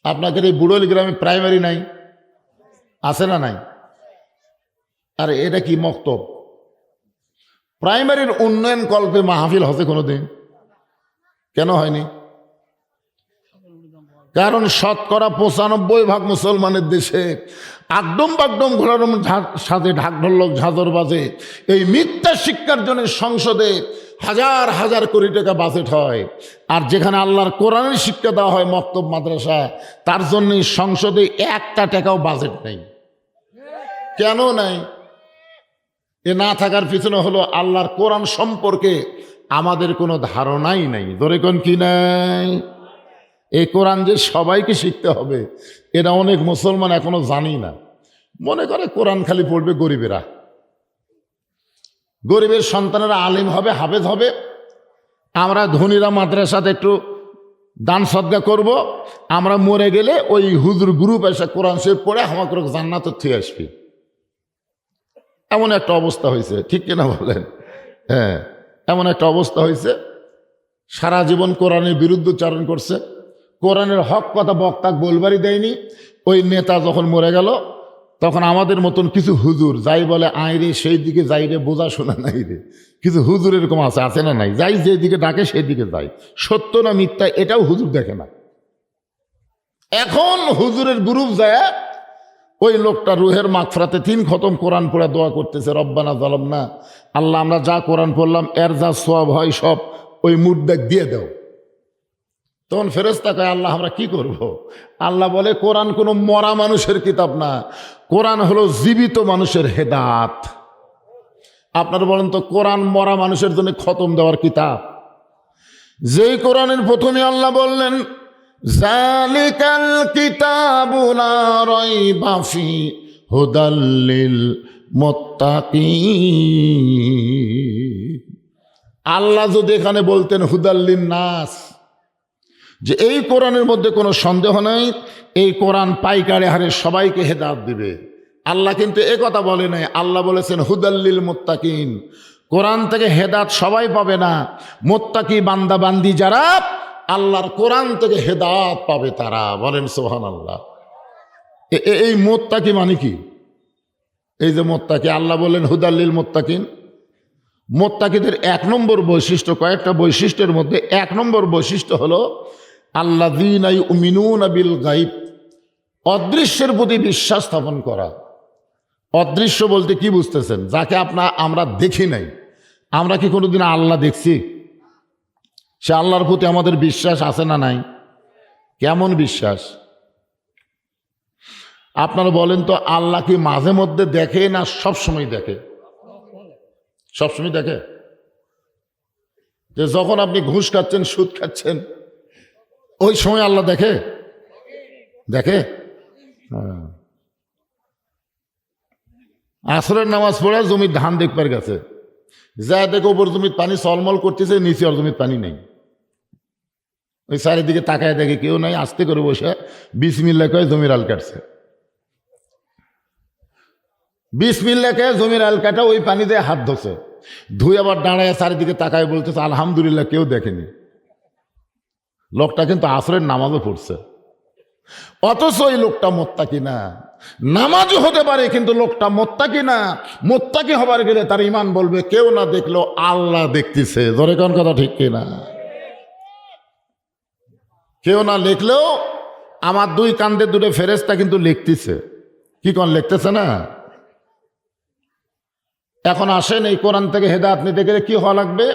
আপনাদের এই বুড়োল গ্রামে প্রাইমারি নাই, আছে না নাই? আর এটা কি মক্তব? প্রাইমারির উন্নয়ন কল্পে মাহফিল হতে কোনোদিন কেন হয়নি? কারণ ৯৫% মুসলমানের দেশে আগডম বাগডম ঘোড়ার সাথে ঢাকঢোলক ঝাঁঝর বাজে। এই মিথ্যা শিক্ষার জন্য সংসদে হাজার হাজার কোটি টাকা বাজেট হয়, আর যেখানে আল্লাহর কোরআনের শিক্ষা দেওয়া হয় মক্তব মাদ্রাসা, তার জন্য সংসদে ১ টাকাও বাজেট নেই। কেন নাই? এ না থাকার পিছনে হলো আল্লাহর কোরআন সম্পর্কে আমাদের কোনো ধারণাই নাই। ধরে কোন কি নাই? এই কোরআন যে সবাইকে শিখতে হবে এটা অনেক মুসলমান এখনো জানি না। মনে করে কোরআন খালি পড়বে গরিবেরা, গরিবের সন্তানেরা আলিম হবে, হাফেজ হবে, আমরা ধনীরা মাদ্রাসাতে একটু দান সদকা করব, আমরা মরে গেলে ওই হুজুর গ্রুপ এসে কোরআন শরীফ পড়ে আমাকে জান্নাতের থেকে আসবে। এমন একটা অবস্থা হয়েছে, ঠিক কিনা বলেন? হ্যাঁ, এমন একটা অবস্থা হয়েছে। সারা জীবন কোরআনের বিরুদ্ধচারণ করছে, কোরআনের হক কথা বক্তাক বলবারই দেয়নি। ওই নেতা যখন মরে গেল তখন আমাদের মতন কিছু হুজুর যাই বলে আয় রে সেই দিকে যাই রে, বোঝা শোনা নাই রে। কিছু হুজুর এরকম আছে না নাই? যাই যে দিকে ডাকে সেই দিকে যাই, সত্য না মিথ্যা এটাও হুজুর দেখে না। এখন হুজুরের গ্রুপ যায়, ওই লোকটা রুহের মাগফিরাতে ৩ খতম কোরআন পড়া দোয়া করতেছে, রব্বানা যালামনা, আল্লাহ আমরা যা কোরআন পড়লাম এর যা সওয়াব হয় সব ওই মুর্দাক দিয়ে দাও। তখন ফেরেশতা কয় আল্লাহ আমরা কি করব? আল্লাহ বলে কোরআন কোনো মরা মানুষের কিতাব না, কোরআন হলো জীবিত মানুষের হেদাত। আপনারা বলেন তো কোরআন মরা মানুষের জন্য খতম দেওয়ার কিতাব? যেই কোরআনের প্রথমে আল্লাহ বললেন যালিকাল কিতাবু লা রাইবা ফি হুদাল লিল মুত্তাকিন, আল্লাহ যদি এখানে বলতেন হুদাল লিন নাস, যে এই কোরআনের মধ্যে কোনো সন্দেহ নাই, এই কোরআন পাইকারে হারে সবাইকে হেদায়েত দিবে, আল্লাহ কিন্তু এ কথা বলে নাই। আল্লাহ বলেছেন হুদাল্লিল মুত্তাকিন, কোরআন থেকে হেদায়েত সবাই পাবে না, মুত্তাকি বান্দা বান্দি যারা আল্লাহর কোরআন থেকে হেদায়েত পাবে তারা। বলেন সুবহানাল্লাহ। এই মুত্তাকি মানে কি? এই যে মুত্তাকি, আল্লাহ বলেন হুদাল্লিল মুত্তাকিন, মুত্তাকিদের ১ নম্বর বৈশিষ্ট্য, কয়েকটা বৈশিষ্ট্যের মধ্যে ১ নম্বর বৈশিষ্ট্য হলো আল্লাযীনা ইউমিনুনা বিল গায়ব, অদৃশ্যের প্রতি বিশ্বাস স্থাপন করা। অদৃশ্য বলতে কি বুঝতেছেন? যাকে আমরা দেখি নাই। আমরা কি কোনোদিন আল্লাহ দেখছি? সে আল্লাহর প্রতি আমাদের বিশ্বাস আছে না নাই? কেমন বিশ্বাস? আপনারা বলেন তো আল্লাহ কি মাঝে মধ্যে দেখে না সব সময় দেখে? সবসময় দেখে। যে যখন আপনি ঘুষ খাচ্ছেন, সুদ খাচ্ছেন, ওই সময় আল্লাহ দেখে? দেখে। আসরের নামাজ পড়ে জমির ধান দেখবার গেছে, যা দেখে ওপর জমির পানি চলমল করতেছে, নিচে আর জমির পানি নেই। ওই চারিদিকে তাকায় দেখে কেউ নাই, আস্তে করে বসে বিসমিল্লাহ কয়ে জমির আল কাটছে। বিসমিল্লাহ কয়ে জমির আল কাটা ওই পানি দিয়ে হাত ধোছে, ধুই আবার দাঁড়ায় চারিদিকে তাকায় বলতেছে আলহামদুলিল্লাহ কেউ দেখেনি। লোকটা কিন্তু আসরের নামাজও পড়ছে, অথচ ওই লোকটা মুত্তাকি না। নামাজও হতে পারে কিন্তু লোকটা মুত্তাকি না। মুত্তাকি হবার গেলে তার ঈমান বলবে কেউ না দেখলো আল্লাহ দেখতেছে। ধরে কোন কথা ঠিক কিনা? কেউ না লিখলেও আমার 2 কান্দে 2 ফেরেশতা কিন্তু লিখতেছে। কি কোন লিখতেছে না? এখন আসেন এই কোরআন থেকে হেদায়েত নিতে গেলে কি হওয়া লাগবে?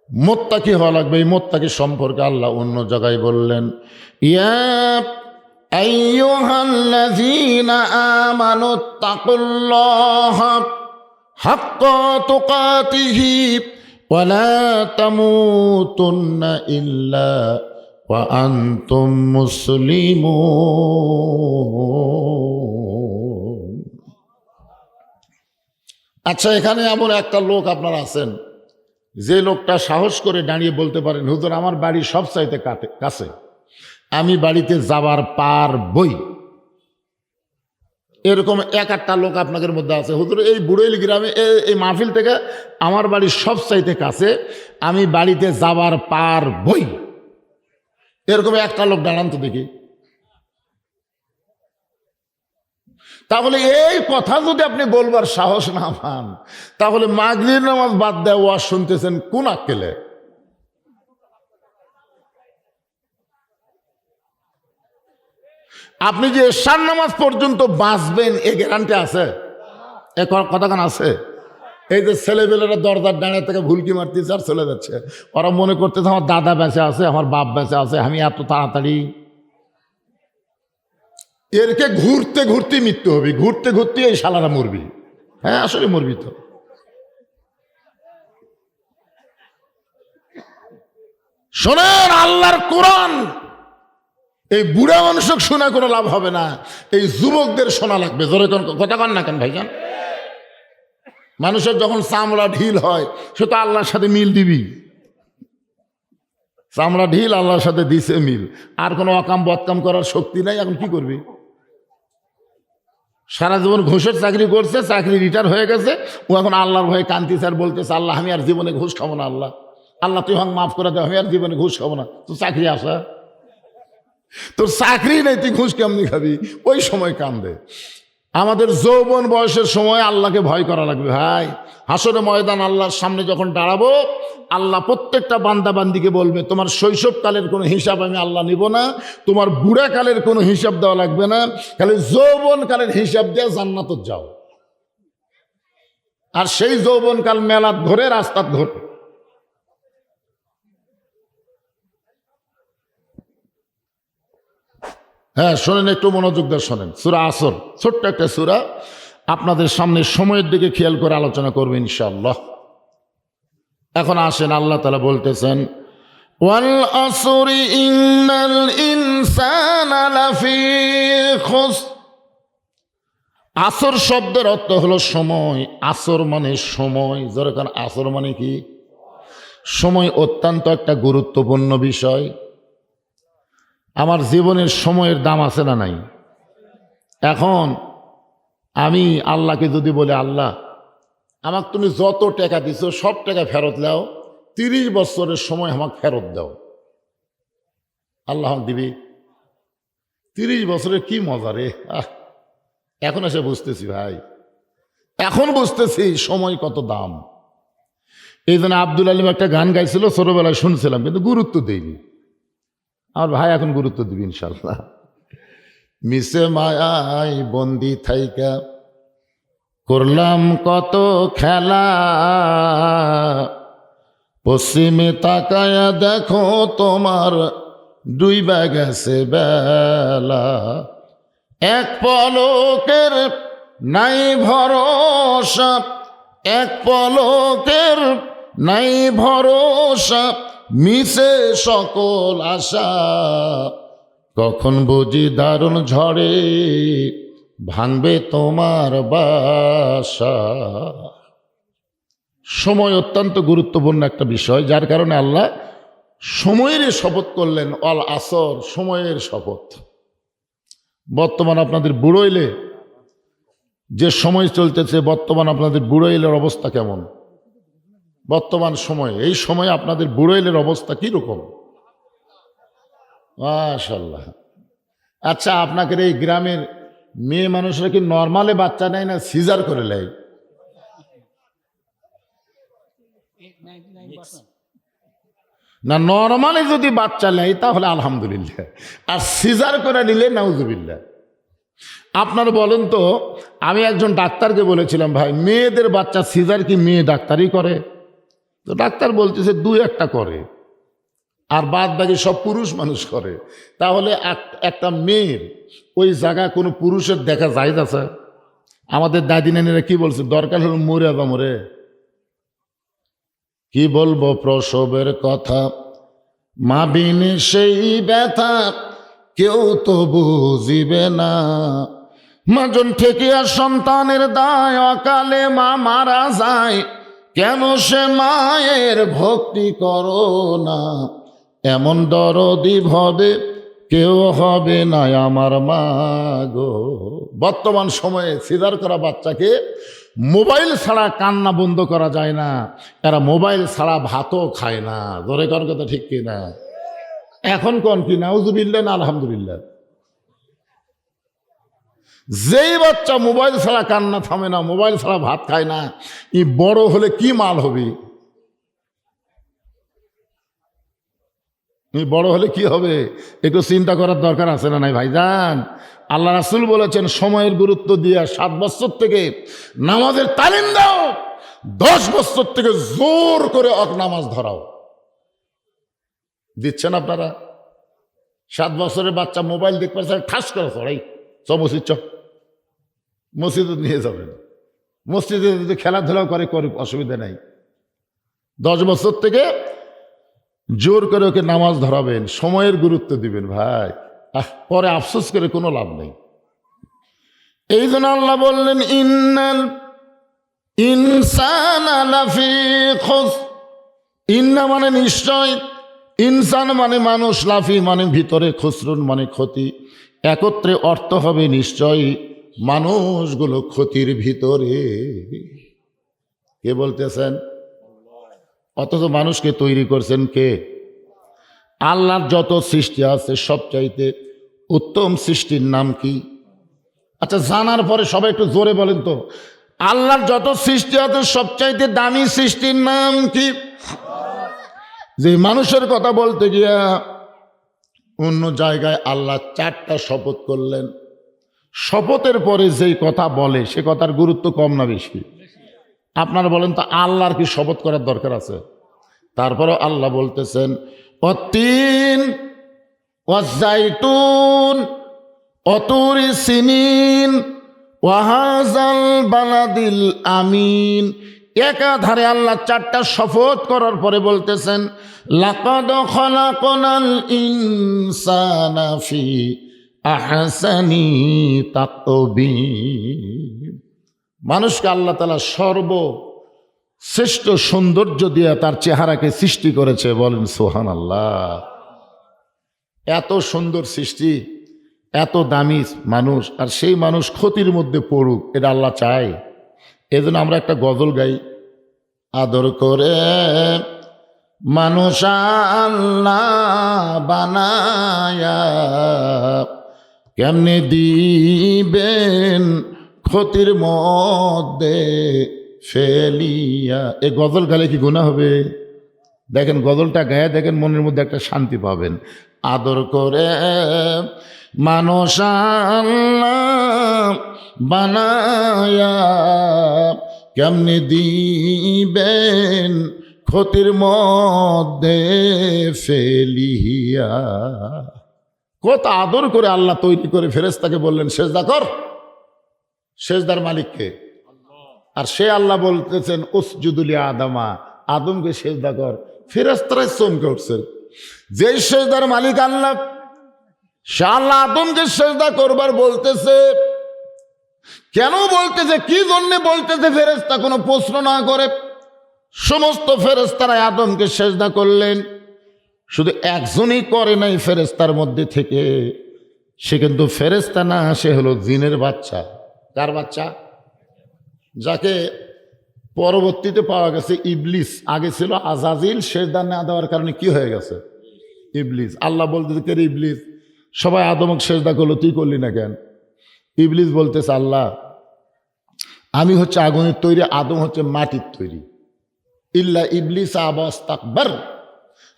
মুত্তাকি হওয়া লাগবে। এই মুত্তাকি সম্পর্কে আল্লাহ অন্য জায়গায় বললেন ইয়া আইয়ুহাল্লাযীনা আমানুত্তাকুল্লাহা হাক্কা তুকাতিহি ওয়া লা তামুতুন্না ইল্লা ওয়া আনতুম মুসলিমুন। আচ্ছা, এখানে এমন একটা লোক আপনারা আছেন যে লোকটা সাহস করে দাঁড়িয়ে বলতে পারেন হুজুর আমার বাড়ি সব চাইতে কাছে, আমি বাড়িতে যাবার পারবই। এরকম 1-8টা লোক আপনাদের মধ্যে আছে, হুজুর এই বুড়ৈল গ্রামে এই মাহফিল থেকে আমার বাড়ি সব চাইতে কাছে, আমি বাড়িতে যাবার পারবই। এরকম একটা লোক দাঁড়ান তো দেখি। তাহলে এই কথা যদি আপনি বলবার সাহস না পান, তাহলে মাগরিব নামাজ বাদ দেওয়া ওয়াজ শুনতেছেন কোন আক্কেলে? আপনি যে এশার নামাজ পর্যন্ত বাঁচবেন এ গ্যারান্টি আছে? এ কথাখান আছে? এই যে ছেলেবেলেরা দরজার ডাঁড়া থেকে ভুলকি মারতেছে আর চলে যাচ্ছে, ওরা মনে করতেছে আমার দাদা বেঁচে আছে, আমার বাপ বেঁচে আছে, আমি এত তাড়াতাড়ি। এরকে ঘুরতে ঘুরতে মৃত্যু হবে, ঘুরতে ঘুরতে এই শালারা মরবি। হ্যাঁ আসলে মরবি তো। শোনেন আল্লাহর কোরআন এই বুড়া মানুষক শোনা কোনো লাভ হবে না, এই যুবকদের শোনা লাগবে। জোরে কথা কন না কেন ভাইজান? মানুষের যখন চামড়া ঢিল হয় সে তো আল্লাহর সাথে মিল দিবি। চামড়া ঢিল আল্লাহর সাথে দিছে মিল, আর কোনো অকাম বদকাম করার শক্তি নাই। এখন কি করবি? সারা জীবন ঘুষের চাকরি করছে, চাকরি রিটায়ার হয়ে গেছে, ও এখন আল্লাহর ভয়ে কান্তিছে আর বলতেছে আল্লাহ আমি আর জীবনে ঘুষ খাবো না, আল্লাহ আল্লাহ তুই আমাকে মাফ করে দে, আমি আর জীবনে ঘুষ খাবো না। তুই চাকরি আসা, তোর চাকরি নেই, তুই ঘুষ কেমনি খাবি? ওই সময় কান্দে। আমাদের যৌবন বয়সের সময় আল্লাহকে ভয় করা লাগবে ভাই। হাসরে ময়দান আল্লাহর সামনে যখন দাঁড়াবো, আল্লাহ প্রত্যেকটা বান্দা বান্দিকে বলবে তোমার শৈশবকালের কোনো হিসাব আমি আল্লাহ নিব না, তোমার বুড়াকালের কোনো হিসাব দেওয়া লাগবে না, খালি যৌবনকালের হিসাব দিয়ে জান্নাত যাও। আর সেই যৌবনকাল মেলাত ধরে রাস্তাত ধরে। হ্যাঁ শোনেন, একটু মনোযোগ দিয়ে শোনেন। সূরা আসর ছোট্ট একটা সূরা, আপনাদের সামনে সময়ের দিকে খেয়াল করে আলোচনা করবে ইনশাআল্লাহ। এখন আসেন, আল্লাহ তাআলা বলতেছেন ওয়াল আসরি ইন্নাল ইনসানা লাফি খুসর। আসর শব্দের অর্থ হলো সময়। আসর মানে সময়। যেরকম আসর মানে কি? সময় অত্যন্ত একটা গুরুত্বপূর্ণ বিষয়। আমার জীবনের সময়ের দাম আছে না নাই? এখন আমি আল্লাহকে যদি বলি আল্লাহ আমাকে তুমি যত টাকা দিছো সব টাকা ফেরত দাও, 30 বছরের সময় আমাকে ফেরত দাও, আল্লাহ দিবি? 30 বছরের কি মজা রে! এখন এসে বুঝতেছি ভাই, এখন বুঝতেছি সময় কত দাম। এই জন্য আব্দুল আলিম একটা গান গাইছিল, ছোটবেলায় শুনছিলাম কিন্তু গুরুত্ব দেইনি। আমার ভাই এখন গুরুত্ব দিবি ইনশাল্লাহ। মিশে মায়াই বন্দি থাইকা করলাম কত খেলা, পশ্চিমে তাকায়া দেখো তোমার ডুইবা গেছে বেলা, এক পলকের নাই ভরসা, এক পলকের নাই ভরসা, মিশে সকল আশা, কখন বুঝি দারুণ ঝড়ে ভাঙবে তোমার বাসা। সময় অত্যন্ত গুরুত্বপূর্ণ একটা বিষয়, যার কারণে আল্লাহ সময়ের শপথ করলেন। অল আসর, সময়ের শপথ। বর্তমান আপনাদের বুড়োইলে যে সময় চলতেছে, বর্তমান আপনাদের বুড়োইলের অবস্থা কেমন? বর্তমান সময়, এই সময় আপনাদের বুড়োইলের অবস্থা কি রকম? মাশাআল্লাহ। আচ্ছা, আপনাদের এই গ্রামের মেয়ে মানুষরা কি নর্মালে বাচ্চা নেয় না সিজার করে নেয়? না, নর্মালি যদি বাচ্চা নেয় তাহলে আলহামদুলিল্লাহ, আর সিজার করে নিলে নাউজুবিল্লাহ। আপনারা বলেন তো, আমি একজন ডাক্তারকে বলেছিলাম ভাই মেয়েদের বাচ্চা সিজার কি মেয়ে ডাক্তারই করে? তো ডাক্তার বলতেছে 2-1টা করে, আর বাদ বাকি সব পুরুষ মানুষ করে। তাহলে একটা মেয়ের ওই জায়গায় কোনো পুরুষের দেখা যায় আছে? আমাদের দাদি নানিরা কি বলছে, দরকার হলো মরে বা মরে। কি বলবো প্রসবের কথা, মা বিনে সেই ব্যথা কেউ তো বুঝিবে না, মাজন ঠেকিয়া সন্তানের দায়, অকালে মা মারা যায়, কেন সে মায়ের ভক্তি করো না, এমন দরদি ভবে কেউ হবে না আমার মা গো। বর্তমান সময়ে সিজার করা বাচ্চাকে মোবাইল ছাড়া কান্না বন্ধ করা যায় না, এরা মোবাইল ছাড়া ভাতও খায় না। ধরে কর কথা ঠিক কিনা? এখন কোন কি নাউজুবিল্লাহ না আলহামদুলিল্লাহ? যেই বাচ্চা মোবাইল ছাড়া কান্না থামে না, মোবাইল ছাড়া ভাত খায় না, ই বড় হলে কি মাল হবে? বড় হলে কি হবে? একটু চিন্তা করার দরকার আছে না নাই ভাইজান? আল্লাহ রাসূল বলেছেন সময়ের গুরুত্ব দিয়ে 7 বছর থেকে নামাজের তালিম দাও, 10 বছর থেকে জোর করে নামাজ ধরাও। দিচ্ছেন আপনারা? 7 বছরের বাচ্চা মোবাইল দেখতে পাচ্ছে, ঠাস করে ছড়াই মসজিদ মসজিদে নিয়ে যাবেন, মসজিদে যদি খেলাধুলাও করে অসুবিধা নাই। 10 বছর থেকে জোর করে ওকে নামাজ ধরাবেন, সময়ের গুরুত্ব দিবেন ভাই। পরে আফসোস করে কোনো লাভ নেই। এই জন্য আল্লাহ বললেন ইন্নাল ইনসানা লাফি খুসর। ইন্না মানে নিশ্চয়, ইনসান মানে মানুষ, লাফি মানে ভিতরে, খুসরুন মানে ক্ষতি। একত্রে অর্থ হবে নিশ্চয় মানুষগুলো ক্ষতির ভিতরে। কে বলতেছেন? অথচ মানুষকে তৈরি করছেন কে? আল্লাহর যত সৃষ্টি আছে সবচাইতে উত্তম সৃষ্টির নাম কি? আচ্ছা, জানার পরে সবাই একটু জোরে বলেন তো, আল্লাহর যত সৃষ্টি আছে সবচাইতে দামি সৃষ্টির নাম কি? যে মানুষের কথা বলতে গিয়া অন্য জায়গায় আল্লাহ 4টা শপথ করলেন। শপথের পরে যেই কথা বলে সে কথার গুরুত্ব কম না বেশি? আপনারা বলেন তো, আল্লাহর কি শপথ করার দরকার আছে? তারপরে আল্লাহ বলতেছেন অতীন ওয়াজাইতুন অতুরি সিনিন ওয়াহাজাল বালাদিল আমিন। একাধারে আল্লাহ 4টা শপথ করার পরে বলতেছেন লাকাদ খালাকনাল ইনসানা ফি আহসানি তাকবীর। মানুষকে আল্লাহ তাআলা সর্বশ্রেষ্ঠ সৌন্দর্য দিয়ে তার চেহারাকে সৃষ্টি করেছে। বলেন সুবহানাল্লাহ। এত সুন্দর সৃষ্টি, এত দামি মানুষ, আর সেই মানুষ ক্ষতির মধ্যে পড়ুক, এটা আল্লাহ চায়? এজন্য আমরা একটা গজল গাই, আদর করে মানুষ আল্লাহ বানায়া কেমনে দিবেন ক্ষতির মধ্যে ফেলিয়া। এই গজল গালে কি গুনাহ হবে? দেখেন গজলটা গায়ে দেখেন, মনের মধ্যে একটা শান্তি পাবেন। আদর করে মানুষ আল্লাহ বানায়া কেমনে দিবেন ক্ষতির মধ্যে ফেলিয়া। কত আদর করে আল্লাহ তৈরি করে ফেরেশতাকে বললেন সেজদা কর। সেজদার মালিককে, আর সে আল্লাহ বলতেছেন উসজুদুলি আদমা, আদমকে সেজদা কর। ফেরেশতারা চমকে উঠছে, যেই সেজদার মালিক আল্লাহ, সে আল্লাহ আদমকে সেজদা করবার বলতেছে। কেন বলতেছে, কি জন্য বলতেছে? ফেরেশতা কোনো প্রশ্ন না করে সমস্ত ফেরেশতারা আদমকে সেজদা করলেন। শুধু একজনই করে নাই ফেরেশতার মধ্যে থেকে, সে কিন্তু ফেরেশতা না, সে হলো জিনের বাচ্চা। কার বাচ্চা? যাকে পরবর্তীতে পাওয়া গেছে ইবলিস। আগে ছিল আজাজিল, সেজদা না দেওয়ার কারণে কি হয়ে গেছে? ইবলিস। আল্লাহ বলতেছে কে রে ইবলিস? সবাই আদমকে সেজদা করলো, তুই করলি না কেন? ইবলিস বলতেছে আল্লাহ আমি হচ্ছে আগুনের তৈরি, আদম হচ্ছে মাটির তৈরি। ইল্লা ইবলিস আবা ইস্তাকবার।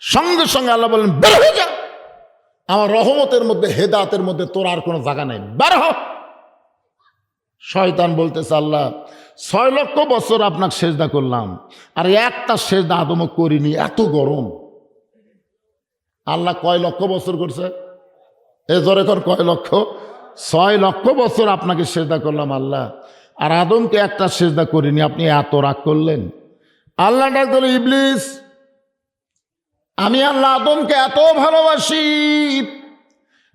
সঙ্গে সঙ্গে আল্লাহ বলেন বের হয়ে যা, আমার রহমতের মধ্যে, হেদায়েতের মধ্যে তোর আর কোনো জায়গা নাই, বের হ। শয়তান বলতেছে আল্লাহ 6 লক্ষ বছর আপনাকে সেজদা করলাম, আর একটা সেজদা আদমও করিনি, এত গরম। আল্লাহ কয় লক্ষ বছর করছে? এ জোরে কর, কয় লক্ষ? 6 লক্ষ বছর আপনাকে সেজদা করলাম আল্লাহ, আর আদমকে একটা সেজদা করিনি, আপনি এত রাগ করলেন। আল্লাহ ডাক দিল ইবলিস, আমি আল্লাহ আদমকে এত ভালোবাসি,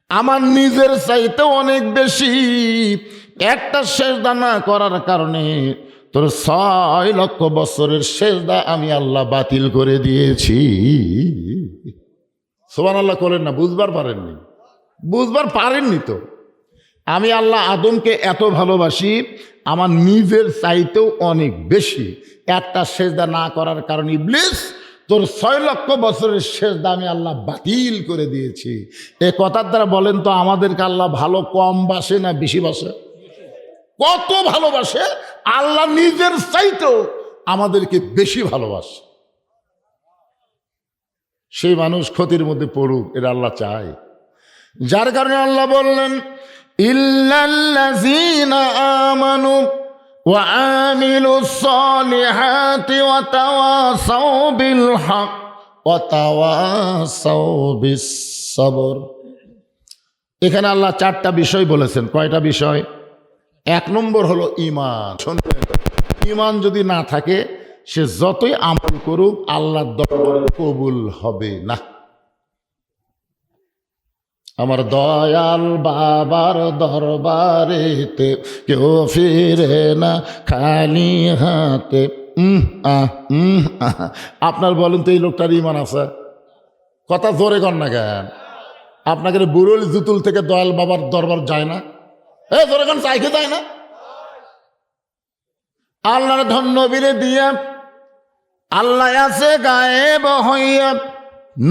আমার নিজের চাইতে অনেক বেশি। একটা সেজদা না করার কারণে তোর 6 লক্ষ বছরের সেজদা আমি আল্লাহ বাতিল করে দিয়েছি। সুবহানাল্লাহ করেন না? বুঝবার পারেননি? বুঝবার পারেননি তো? আমি আল্লাহ আদমকে এত ভালোবাসি, আমার নিজের চাইতেও অনেক বেশি। একটা সেজদা না করার কারণে ইবলিস তোর 6 লক্ষ বছরের সেজদা আমি আল্লাহ বাতিল করে দিয়েছি। এ কথার দ্বারা বলেন তো আমাদেরকে আল্লাহ ভালো কম বাসে না বেশি বাসে? কত ভালোবাসে, আল্লাহ নিজের চাইতেও আমাদেরকে বেশি ভালোবাসে। সেই মানুষ ক্ষতির মধ্যে পড়ুক, এটা আল্লাহ চায়। যার কারণে আল্লাহ বললেন, ইল্লাল্লাযীনা আমানু ওয়া আমিলুস সালিহাতি ওয়া তাওয়াসাউ বিল হক ওয়া তাওয়াসাউ বিস সবর। এখানে আল্লাহ 4টা বিষয় বলেছেন। কয়টা বিষয়? 1 নম্বর হলো ঈমান। ঈমান যদি না থাকে, সে যতই আমল করুক আল্লাহর দরবারে কবুল হবে না। আমার দয়াল বাবার দরবারেতে কেউ ফিরে না খালি হাতে। আপনার বলেন তো এই লোকটার ঈমান আছে? কথা জোরে কর না কেন? আপনাকে বুড়োল জুতুল থেকে দয়াল বাবার দরবার যায় না? জোরে কন, চাইকে যায় না? আল্লাহর ধন্য বীরে দিয়া আল্লাহ আছে গায়েব হইয়া,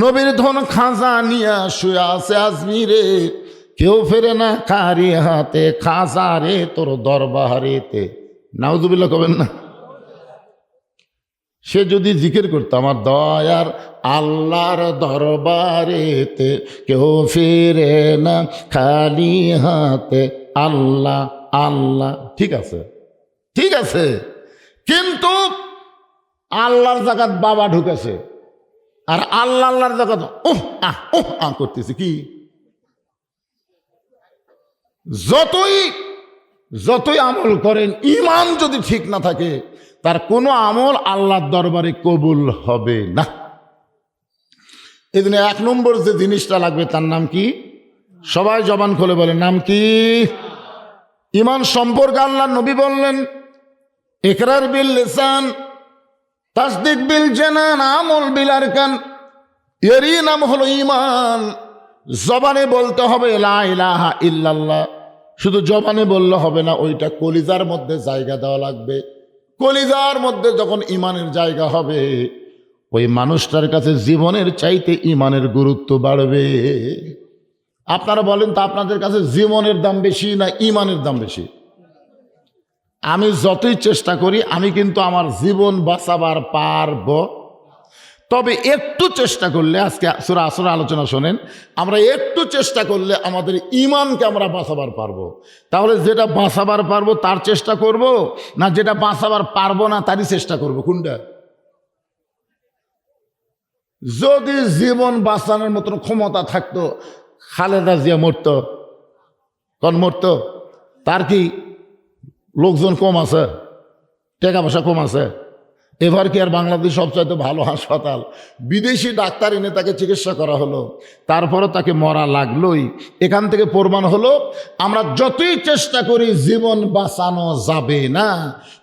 নবীর ধন খাজা নিয়া শুয়ে আছে আজমিরে, কেউ ফেরে না খারি হাতে, খাজা রে তোর দরবারেতে। নাউজুবিল্লাহ কবেন না? সে যদি জিকির করতো, আমার দয়ার আল্লাহর দরবারেতে কেউ ফিরে না খালি হাতে, আল্লাহ আল্লাহ, ঠিক আছে, ঠিক আছে। কিন্তু আল্লাহর জাকাত বাবা ঢুকেছে, আর আল্লাহর জাকাত করতেছে কি? যতই আমল করেন, ঈমান যদি ঠিক না থাকে, তার কোনো আমল আল্লাহর দরবারে কবুল হবে না। এই জন্য 1 নম্বর যে জিনিসটা লাগবে তার নাম কি? সবাই জবান খুলে বলে, নাম কি? ঈমান সম্পর্কে আল্লাহ নবী বললেন, ইকরার বিল লিসান, তাসদিক বিল জানান, আমল বিল আরকান। এরই নাম হলো ঈমান। জবানে বলতে হবে লা ইলাহা ইল্লাল্লাহ, শুধু জবানে বললে হবে না, ওইটা কলিজার মধ্যে জায়গা দেওয়া লাগবে। কলিজার মধ্যে যখন ঈমানের জায়গা হবে, ওই মানুষটার কাছে জীবনের চাইতে ঈমানের গুরুত্ব বাড়বে। আপনারা বলেন তো, আপনাদের কাছে জীবনের দাম বেশি না ঈমানের দাম বেশি? আমি যতই চেষ্টা করি, আমি কিন্তু আমার জীবন বাঁচাবার পারবো। তবে একটু চেষ্টা করলে, আজকে সূরা আসর আলোচনা শোনেন, আমরা একটু চেষ্টা করলে আমাদের ঈমানকে আমরা বাঁচাবার পারবো। তাহলে যেটা বাঁচাবার পারবো তার চেষ্টা করব, না যেটা বাঁচাবার পারবো না তারই চেষ্টা করব? কোনটা? যদি জীবন বাঁচানোর মতন ক্ষমতা থাকতো, খালেদা জিয়া মরতো? কোন মরতো? তার কি লোকজন কম আছে? টাকা পয়সা কম আছে? এবার কি আর বাংলাদেশ সবচাইতে ভালো হাসপাতাল, বিদেশি ডাক্তার এনে তাকে চিকিৎসা করা হলো, তারপরও তাকে মরা লাগলোই। এখান থেকে প্রমাণ হলো, আমরা যতই চেষ্টা করি জীবন বাঁচানো যাবে না,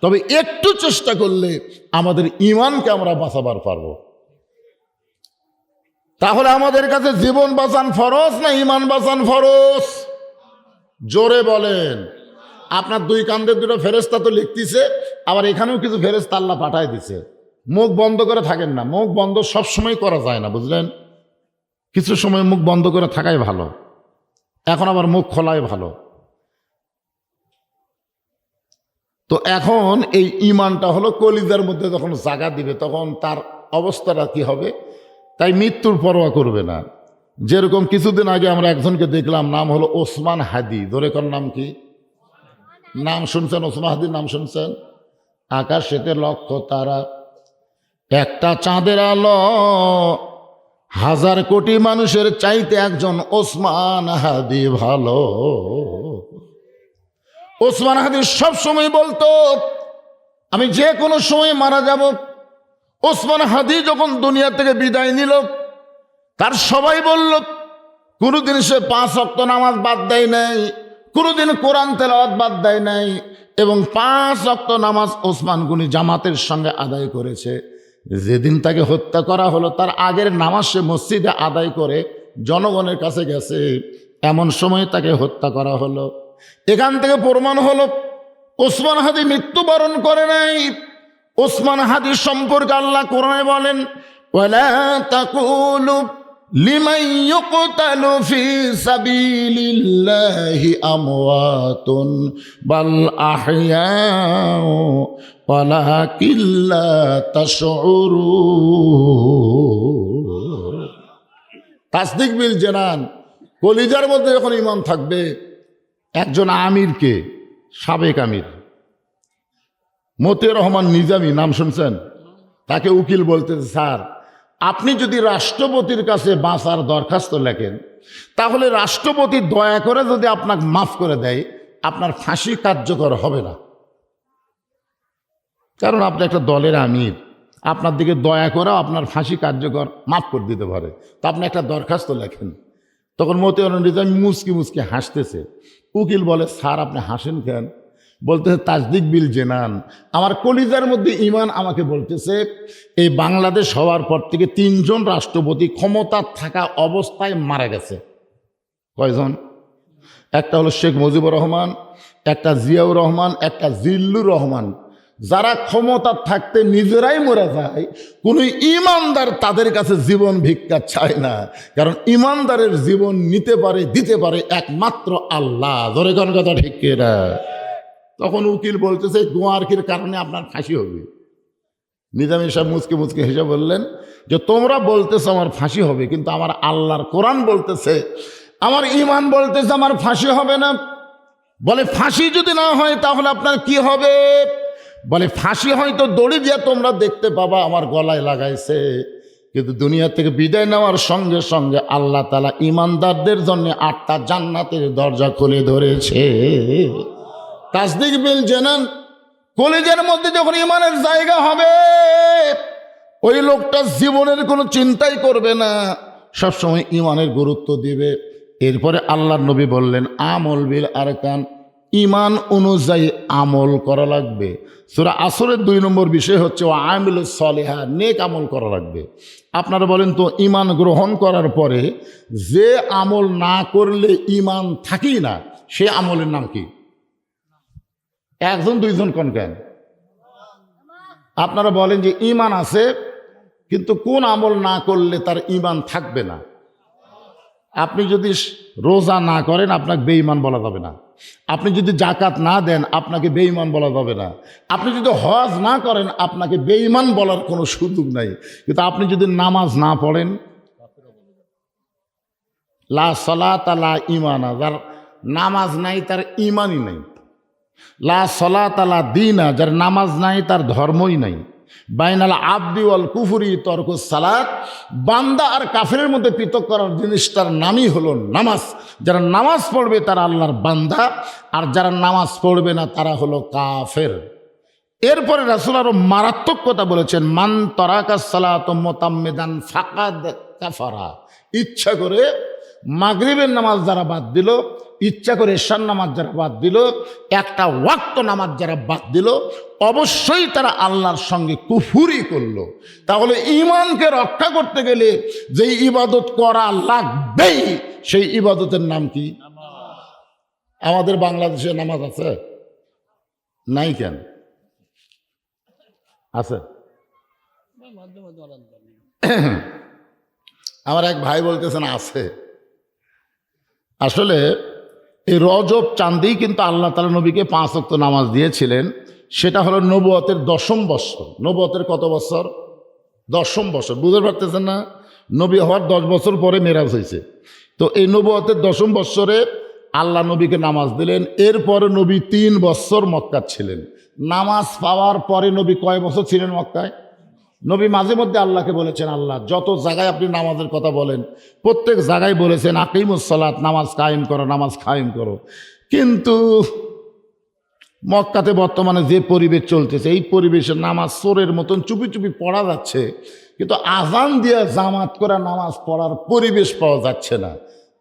তবে একটু চেষ্টা করলে আমাদের ঈমানকে আমরা বাঁচাবার পারবো। তাহলে আমাদের কাছে জীবন বাঁচান ফরজ না ঈমান বাঁচান ফরজ? জোরে বলেন। আপনার 2 কান্দের 2টা ফেরেশতা তো লিখতেছে, আবার এখানেও কিছু ফেরেশতা আল্লাহ পাঠায় দিছে। মুখ বন্ধ করে থাকেন না, মুখ বন্ধ সবসময় করা যায় না, বুঝলেন? কিছু সময় মুখ বন্ধ করে থাকাই ভালো, এখন আবার মুখ খোলাই ভালো। তো এখন এই ঈমানটা হলো কলিজার মধ্যে যখন জায়গা দিবে, তখন তার অবস্থাটা কি হবে? তাই মৃত্যুর পরোয়া করবে না। যেরকম কিছুদিন আগে আমরা একজনকে দেখলাম, নাম হলো ওসমান হাদি। ধরে কোন নাম কি? নাম শুনছেন? ওসমান হাদির নাম শুনছেন? আকাশেতে লক্ষ তারা, একটা চাঁদের আলো, 1000 কোটি মানুষের চাইতে একজন ওসমান হাদি ভালো। ওসমান হাদি সব সময় বলতো, আমি যে কোনো সময় মারা যাব। ওসমান হাদি যখন দুনিয়া থেকে বিদায় নিল, তার সবাই বলল, কোনোদিন সে 5 ওয়াক্ত নামাজ বাদ দেয় নাই, কোনোদিন কোরআন তেলাওয়াত বাদ দেয় নাই, এবং 5 ওয়াক্ত নামাজ ওসমান গনি জামাতের সঙ্গে আদায় করেছে। যেদিন তাকে হত্যা করা হলো, তার আগের নামাজ সে মসজিদে আদায় করে জনগণের কাছে গেছে, এমন সময় তাকে হত্যা করা হলো। এখান থেকে প্রমাণ হলো ওসমান হাদি মৃত্যুবরণ করে নাই। ওসমান হাদি সম্পর্কে আল্লাহ কোরআনে বলেন, ওয়ালা তাকুলু লিমান ইউকতালু ফি সাবিলিল্লাহি আমওয়াতুন বাল আহইয়াউ ওয়ালাকিন লা তাশউরুন। তাসদিক বিল জানান, কলিজার মধ্যে যখন ঈমান থাকবে। একজন আমিরকে, সাবেক আমির মতিউর রহমান নিজামী, নাম শুনছেন? তাকে উকিল বলতেছে, স্যার আপনি যদি রাষ্ট্রপতির কাছে বাঁচার দরখাস্ত লেখেন, তাহলে রাষ্ট্রপতি দয়া করে যদি আপনাকে মাফ করে দেয়, আপনার ফাঁসি কার্যকর হবে না। কারণ আপনি একটা দলের আমির, আপনার দিকে দয়া করেও আপনার ফাঁসি কার্যকর মাফ করে দিতে পারে। তো আপনি একটা দরখাস্ত লেখেন। তখন মতিউর নিজামী মুচকি মুচকি হাসতেছে। উকিল বলে, স্যার আপনি হাসেন কেন? বলতেছে, তাসদিক বিল জেনান, আমার কলিজার মধ্যে ঈমান আমাকে বলতেছে এই বাংলাদেশ হওয়ার পর থেকে 3 জন রাষ্ট্রপতি ক্ষমতা থাকা অবস্থায় মারা গেছে। কয়জন? একটা হলো শেখ মুজিবুর রহমান, একটা জিয়াউর রহমান, একটা জিল্লুর রহমান। যারা ক্ষমতা থাকতে নিজেরাই মরে যায়, কোনো ইমানদার তাদের কাছে জীবন ভিক্ষা চায় না। কারণ ইমানদারের জীবন নিতে পারে, দিতে পারে একমাত্র আল্লাহ। ধরে কোন কথা ঠিক কিনা? তখন উকিল বলতেছে, গোয়ারকির কারণে আপনার ফাঁসি হবে। নিজামী সাহেব মুচকে মুচকে হেসে বললেন যে, তোমরা বলতেছো আমার ফাঁসি হবে, কিন্তু আমার আল্লাহর কোরআন বলতেছে, আমার ঈমান বলতেছে আমার ফাঁসি হবে না। বলে, ফাঁসি যদি না হয় তাহলে আপনার কি হবে? বলে, ফাঁসি হয়তো দড়ি দিয়ে তোমরা দেখতে পাবা আমার গলায় লাগাইছে, কিন্তু দুনিয়া থেকে বিদায় নেওয়ার সঙ্গে সঙ্গে আল্লাহ তাআলা ঈমানদারদের জন্য 8টা জান্নাতের দরজা খুলে ধরেছে। তাসদিক বিল জানান, কলিজার মধ্যে যখন ঈমানের জায়গা হবে, ওই লোকটা জীবনের কোনো চিন্তাই করবে না, সবসময় ঈমানের গুরুত্ব দিবে। এরপরে আল্লাহর নবী বললেন, আমল বিল আরকান, ঈমান অনুযায়ী আমল করা লাগবে। সূরা আসরের 2 নম্বর বিষয় হচ্ছে ও আমিলুস সলিহা, নেক আমল করা লাগবে। আপনারা বলেন তো, ঈমান গ্রহণ করার পরে যে আমল না করলে ঈমান থাকেই না, সে আমলের নাম কি? 1 জন 2 জন কোন কেন? আপনারা বলেন যে ঈমান আছে, কিন্তু কোন আমল না করলে তার ঈমান থাকবে না? আপনি যদি রোজা না করেন, আপনাকে বেঈমান বলা যাবে না। আপনি যদি যাকাত না দেন, আপনাকে বেঈমান বলা যাবে না। আপনি যদি হজ না করেন, আপনাকে বেঈমান বলার কোনো সুযোগ নাই। কিন্তু আপনি যদি নামাজ না পড়েন, লা সালাতা লা ঈমানা, যার নামাজ নাই তার ঈমানই নাই। লা সালাতা লা দীনা, যার নামাজ নাই তার ধর্মই নাই। বাইনাল আবদি ওয়াল কুফরি তরকুস সালাত, বান্দা আর কাফেরের মধ্যে পৃথক করার জিনিসটার নামই হলো নামাজ। যারা নামাজ পড়বে তারা আল্লাহর বান্দা, আর যারা নামাজ পড়বে না তারা হলো কাফের। এরপরে রাসূল আরো মারাত্মক কথা বলেছেন, মান তারাকাস সালাত মুতাম্মিদান ফাকাদ কাফারা। ইচ্ছা করে মাগরিবের নামাজ যারা বাদ দিল, ইচ্ছা করে এশার নামাজ যারা বাদ দিল, একটা ওয়াক্ত নামাজ যারা বাদ দিল, অবশ্যই তারা আল্লাহর সঙ্গে কুফরি করলো। তাহলে ঈমানকে রক্ষা করতে গেলে যেই ইবাদত করা লাগবেই, সেই ইবাদতের নাম কি? আমাদের বাংলাদেশে নামাজ আছে? নাই কেন? আছে। আমার এক ভাই বলতেছেন আছে। আসলে এই রজব চাঁদেই কিন্তু আল্লাহ তাআলা নবীকে 5 ওয়াক্ত নামাজ দিয়েছিলেন। সেটা হলো নবুয়তের 10ম বছর। নবুয়তের কত বছর? 10ম বছর। বুঝতে পারতেছেন না? নবী হওয়ার 10 বছর পরে মেরাজ হয়েছে। তো এই নবুয়তের 10ম বছরে আল্লাহ নবীকে নামাজ দিলেন। এরপরে নবী 3 বছর মক্কা ছিলেন। নামাজ পাওয়ার পরে নবী কয় বছর ছিলেন মক্কায়? নবী মাঝে মধ্যে আল্লাহকে বলেছেন, আল্লাহ যত জায়গায় আপনি নামাজের কথা বলেন, প্রত্যেক জায়গায় বলেছেন আকিমুস সালাত, নামাজ কায়েম করো, নামাজ কায়েম করো। কিন্তু মক্কাতে বর্তমানে যে পরিবেশ চলতেছে, এই পরিবেশে নামাজ চোরের মতন চুপি চুপি পড়া যাচ্ছে, কিন্তু আজান দিয়ে জামাত করা নামাজ পড়ার পরিবেশ পাওয়া যাচ্ছে না।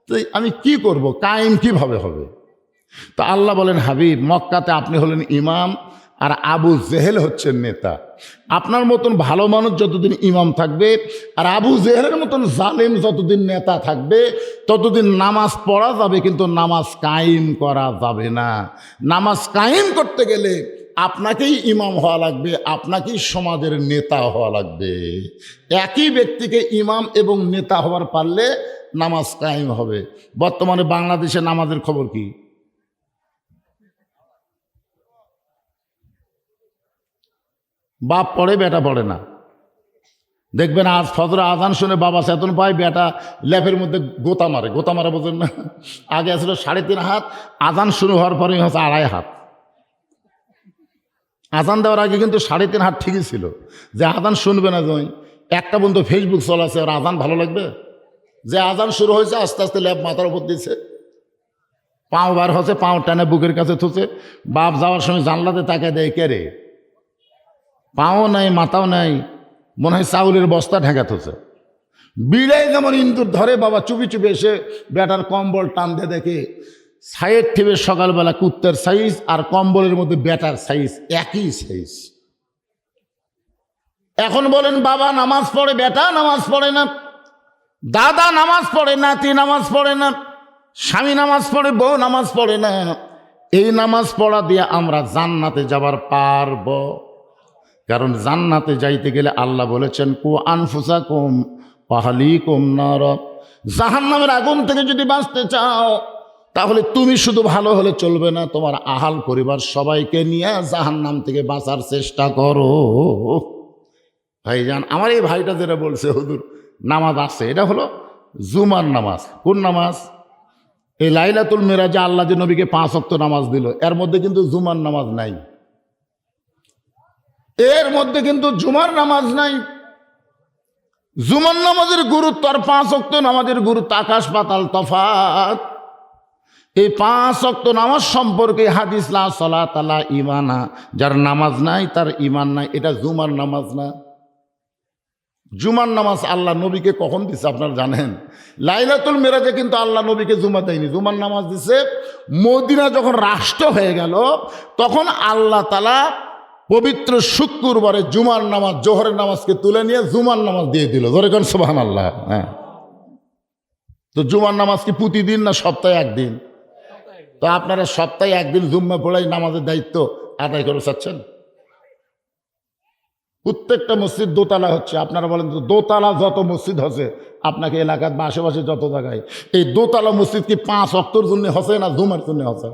তো আমি কি করব? কায়েম কিভাবে হবে? তো আল্লাহ বলেন, হাবিব মক্কাতে আপনি হলেন ইমাম, আর আবু জেহেল হচ্ছেন নেতা। আপনার মতন ভালো মানুষ যতদিন ইমাম থাকবে, আর আবু জেহেলের মতন জালেম যতদিন নেতা থাকবে, ততদিন নামাজ পড়া যাবে, কিন্তু নামাজ কায়েম করা যাবে না। নামাজ কায়েম করতে গেলে আপনাকেই ইমাম হওয়া লাগবে, আপনাকেই সমাজের নেতা হওয়া লাগবে। একই ব্যক্তিকে ইমাম এবং নেতা হওয়ার পারলে নামাজ কায়েম হবে। বর্তমানে বাংলাদেশে নামাজের খবর কি? বাপ পড়ে, বেটা পড়ে না। দেখবেন আজ ফজর আজান শুনে বাবা চেতন পায়, বেটা ল্যাপের মধ্যে গোতা মারে। গোতা মারা বোঝেন না? আগে আসলে 3.5 হাত, আজান শুরু হওয়ার পরে হচ্ছে 2.5 হাত। আজান দেওয়ার আগে কিন্তু 3.5 হাত ঠিকই ছিল, যে আজান শুনবে না। জয় একটা বন্ধু ফেসবুক চলাছে, আর আজান ভালো লাগবে? যে আজান শুরু হয়েছে আস্তে আস্তে ল্যাপ মাথার উপর দিচ্ছে, পাও বার হচ্ছে, পাও টানে বুকের কাছে থুছে। বাপ যাওয়ার সময় জানলাতে তাকে দেয়, কে রে? পাও নাই, মাথাও নাই, মনে হয় চাউলের বস্তা ঢাকা থুছে। বিড়াই যেমন ইন্দুর ধরে, বাবা চুপি চুপি এসে বেটার কম্বল টান দিয়ে দেখে সাইড থেকে সকালবেলা কুত্তের সাইজ আর কম্বলের মধ্যে বেটার সাইজ একই সাইজ। এখন বলেন বাবা নামাজ পড়ে, বেটা নামাজ পড়ে না, দাদা নামাজ পড়ে, নাতি নামাজ পড়ে না, স্বামী নামাজ পড়ে, বউ নামাজ পড়ে না। এই নামাজ পড়া দিয়ে আমরা জান্নাতে যাবার পারব? কারণ জান্নাতে যাইতে গেলে আল্লাহ বলেছেন, কু আনফুসাকুম ওয়া আহলিকুম নার। জাহান্নামের আগুন থেকে যদি বাঁচতে চাও, তাহলে তুমি শুধু ভালো হলে চলবে না, তোমার আহাল পরিবার সবাইকে নিয়ে জাহান্নাম থেকে বাঁচার চেষ্টা করো। ভাইজান, আমার এই ভাইটা যেটা বলছে হুজুর নামাজ আছে, এটা হলো জুমার নামাজ। কোন নামাজ? এই লাইলাতুল মিরাজে আল্লাহ যে নবীকে 5 ওয়াক্ত নামাজ দিল, এর মধ্যে কিন্তু জুমার নামাজ নাই। এর মধ্যে কিন্তু জুমার নামাজ নাই। জুমার নামাজের গুরুত্ব আর 5 ওয়াক্ত নামাজের গুরুত্ব আকাশ পাতাল তফাৎ। এই 5 ওয়াক্ত নামাজ সম্পর্কে হাদিস লা সালাত লা ঈমানা, যার নামাজ নাই তার ঈমান নাই। এটা জুমার নামাজ না। জুমার নামাজ আল্লাহ নবীকে কখন দিছে আপনারা জানেন? লাইলাতুল মিরাজে কিন্তু আল্লাহ নবীকে জুমা দেয়নি, জুমার নামাজ দিছে মদিনা যখন রাষ্ট্র হয়ে গেল, তখন আল্লাহ তাআলা পবিত্র শুক্রবারে জুমার নামাজ, জোহরের নামাজকে তুলে নিয়ে জুমার নামাজ দিয়ে দিল। ধরে করেন সুবহানাল্লাহ। হ্যাঁ, তো জুমার নামাজ কি প্রতিদিন না সপ্তাহে একদিন? তো আপনারা সপ্তাহে একদিন জুম্মা পড়াই নামাজের দায়িত্ব আদায় করে চাচ্ছেন? প্রত্যেকটা মসজিদ দোতলা হচ্ছে। আপনারা বলেন তো, দোতলা যত মসজিদ হচ্ছে আপনাকে এলাকার বা আশেপাশে যত জায়গায়, এই দোতলা মসজিদ কি 5 ওয়াক্তর জন্য হচ্ছে না জুমার জন্য হচ্ছে?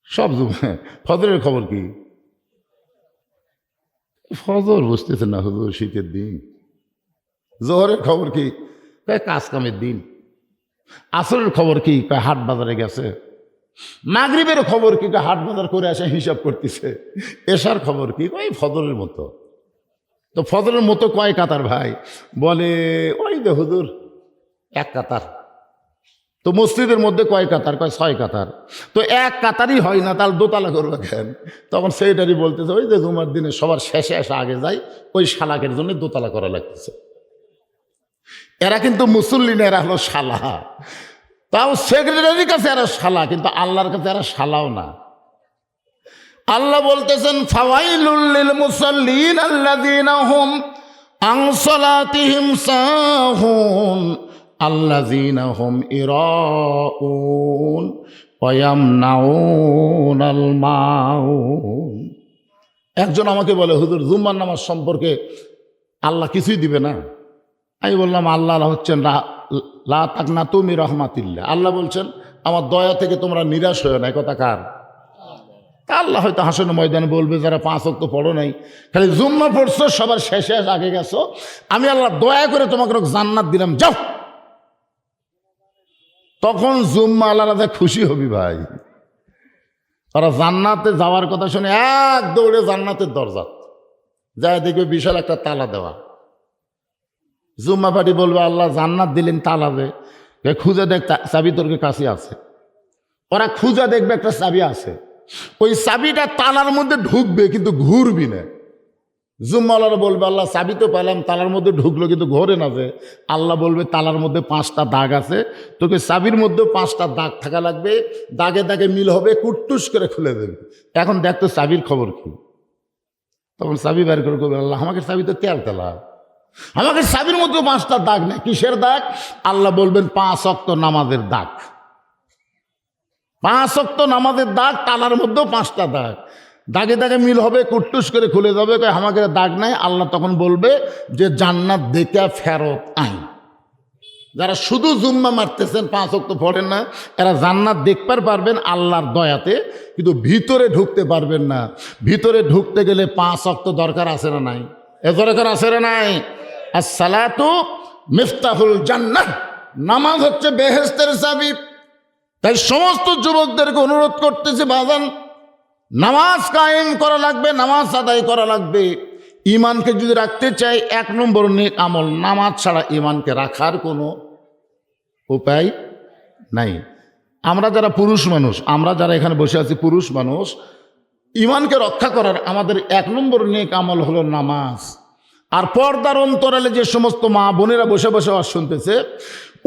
সব জুমা। ফজরের খবর কি? ফজর বুঝতেছেন না হুজুর, শীতের দিন। জোহরের খবর কি? কাজ কামের দিন। আসরের খবর কি? হাট বাজারে গেছে। মাগরিবের খবর কি? হাট বাজার করে আসে হিসাব করতেছে। এশার খবর কি? ওই ফজরের মতো। তো ফজরের মতো কয় কাতার ভাই? বলে ওই যে হুজুর 1 কাতার। তো মসজিদের মধ্যে কয় কাতার? কয় 6 কাতার। তো 1 কাতারই হয় না, তাহলে দোতলা করবে কেন? তখন সেইটারই বলতেছে, ওই যে জুমার দিনে সবার শেষে এসে আগে যায়, ওই শালাকের জন্য দোতলা করা লাগতেছে। এরা কিন্তু মুসল্লি না, এরা হলো শালা। তাও সেক্রেটারির কাছে এরা শালা, কিন্তু আল্লাহর কাছে এরা শালাও না। আল্লাহ বলতেছেন, ফাওয়াইলুল লিল মুসাল্লিন আল্লাযীনা হুম আন সালাতিহিম সাহুন আল্লাযীনা হুম ইরাউন ওয়া ইয়ামনাউনাল মাউন। একজন আমাকে বলে, হুজুর জুম্মার নামাজ সম্পর্কে আল্লাহ কিছুই দিবে না। আমি বললাম, আল্লাহ হচ্ছেন লা তাকনাতু মির রাহমাতিল্লাহ। আল্লাহ বলছেন আমার দয়া থেকে তোমরা নিরাশ হয়ে না। কথা কার? আল্লাহ হয়তো হাসন ময়দানে বলবে, যারা 5 ওয়াক্ত পড়ো নাই, খালি জুম্মা পড়ছো, সবার শেষে আগে গেছো, আমি আল্লাহ দয়া করে তোমাকে জান্নাত দিলাম, যাও। তখন জুম্মা আল্লাহ রাজা খুশি হবি ভাই। তারা জান্নাতে যাওয়ার কথা শুনে এক দৌড়ে জান্নাতের দরজা যায়, দেখবে বিশাল একটা তালা দেওয়া। জুম্মা পাটি বলবে, আল্লাহ জান্নাত দিলেন, তালা দে। খুঁজে দেখ চাবি তোর কাছে আছে। ওরা খুঁজে দেখবে একটা চাবি আছে, ওই চাবিটা তালার মধ্যে ঢুকবে কিন্তু ঘুরবি না। জুম্মাওয়ালারা বলবে, আল্লাহ চাবি তো পেলাম, তালার মধ্যে ঢুকলো কিন্তু ঘোরে না যে। আল্লাহ বলবে, তালার মধ্যে 5টা দাগ আছে, তোকে চাবির মধ্যে 5টা দাগ থাকা লাগবে, দাগে দাগে মিল হবে, কুট্টুস করে খুলে দেবে। এখন দেখ তো চাবির খবর কি? তখন চাবি বের করে করবে, আল্লাহ আমাকে চাবি তো তেলা, আমাকে চাবির মধ্যে 5টা দাগ নেই। কিসের দাগ? আল্লাহ বলবেন 5 ওয়াক্ত নামাজের দাগ। 5 ওয়াক্ত নামাজের দাগ, তালার মধ্যেও 5টা দাগ, দাগে দাগে মিল হবে, কুট্টুস করে খুলে যাবে, আমাকে দাগ নাই। আল্লাহ তখন বলবে যে জান্নাত দেখে ফেরত আইন। যারা শুধু জুম্মা মারতেছেন, 5 ওয়াক্ত পড়েন না, এরা জান্নাত দেখতে পারবেন আল্লাহর দয়াতে, কিন্তু ভিতরে ঢুকতে পারবেন না। ভিতরে ঢুকতে গেলে 5 ওয়াক্ত দরকার আছে না নাই? এ দরকার আছে না নাই? আসসালাতু মিফতাহুল জান্নাহ, নামাজ হচ্ছে বেহেশতের চাবি। তাই সমস্ত যুবকদেরকে অনুরোধ করতেছে, বাজান নামাজ কায়েম করা লাগবে, নামাজ আদায় করা লাগবে। ইমানকে যদি রাখতে চাই, 1 নম্বর নেক আমল। নামাজ ছাড়া ইমানকে রাখার কোনো উপায় নাই। আমরা যারা পুরুষ মানুষ, আমরা যারা এখানে বসে আছি পুরুষ মানুষ, ইমানকে রক্ষা করার আমাদের 1 নম্বর নেক আমল হলো নামাজ। আর পর্দার অন্তরালে যে সমস্ত মা বোনেরা বসে বসে আওয়াজ শুনতেছে,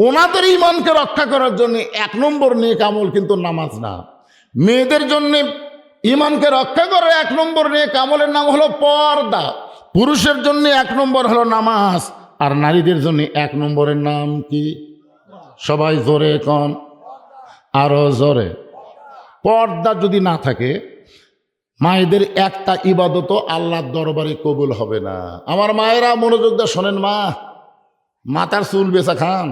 ওনাদের ইমানকে রক্ষা করার জন্য 1 নম্বর নেক আমল কিন্তু নামাজ না। মেয়েদের জন্য ইমানকে রক্ষা করার 1 নম্বর নেক আমলের নাম হলো পর্দা। পুরুষের জন্য 1 নম্বর হলো নামাজ, আর নারীদের জন্য 1 নম্বরের নাম কি? সবাই জোরে কন, আরো জোরে। পর্দা যদি না থাকে, মায়েদের একটা ইবাদত আল্লাহর দরবারে কবুল হবে না। আমার মায়েরা মনোযোগ দিয়ে শোনেন, মাথার চুল বেচা খান,